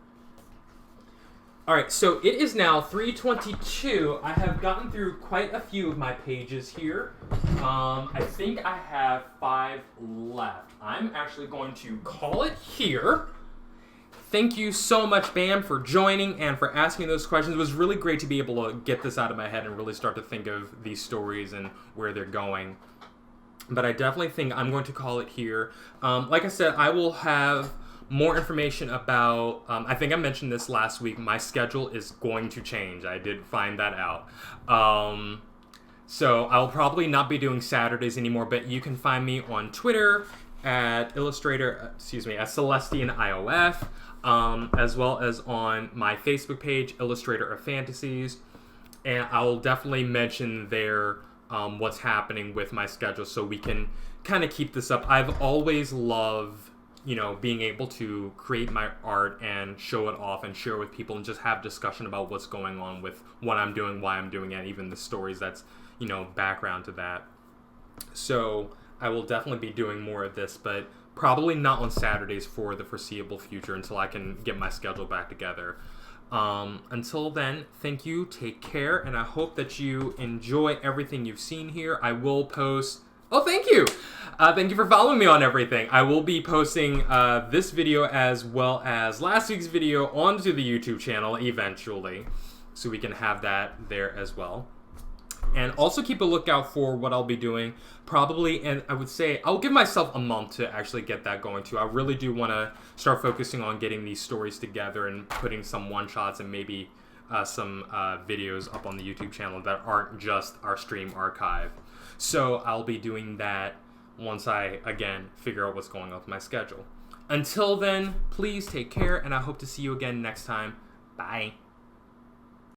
Alright, so it is now 3:22. I have gotten through quite a few of my pages here. I think I have 5 left. I'm actually going to call it here. Thank you so much, Bam, for joining and for asking those questions. It was really great to be able to get this out of my head and really start to think of these stories and where they're going. But I definitely think I'm going to call it here. Like I said, I will have more information about, I think I mentioned this last week, my schedule is going to change. I did find that out. So I'll probably not be doing Saturdays anymore, but you can find me on Twitter at Celestian IOF, as well as on my Facebook page, Illustrator of Fantasies. And I'll definitely mention there what's happening with my schedule so we can kind of keep this up. I've always loved, you know, being able to create my art and show it off and share with people and just have discussion about what's going on with what I'm doing, why I'm doing it, even the stories that's, you know, background to that. So I will definitely be doing more of this, but probably not on Saturdays for the foreseeable future until I can get my schedule back together. Until then, thank you, take care, and I hope that you enjoy everything you've seen here. I will post... Oh, thank you! Thank you for following me on everything. I will be posting this video as well as last week's video onto the YouTube channel eventually, so we can have that there as well. And also keep a lookout for what I'll be doing probably, and I would say I'll give myself a month to actually get that going too. I really do want to start focusing on getting these stories together and putting some one-shots and maybe some videos up on the YouTube channel that aren't just our stream archive. So I'll be doing that once I, again, figure out what's going on with my schedule. Until then, please take care, and I hope to see you again next time. Bye.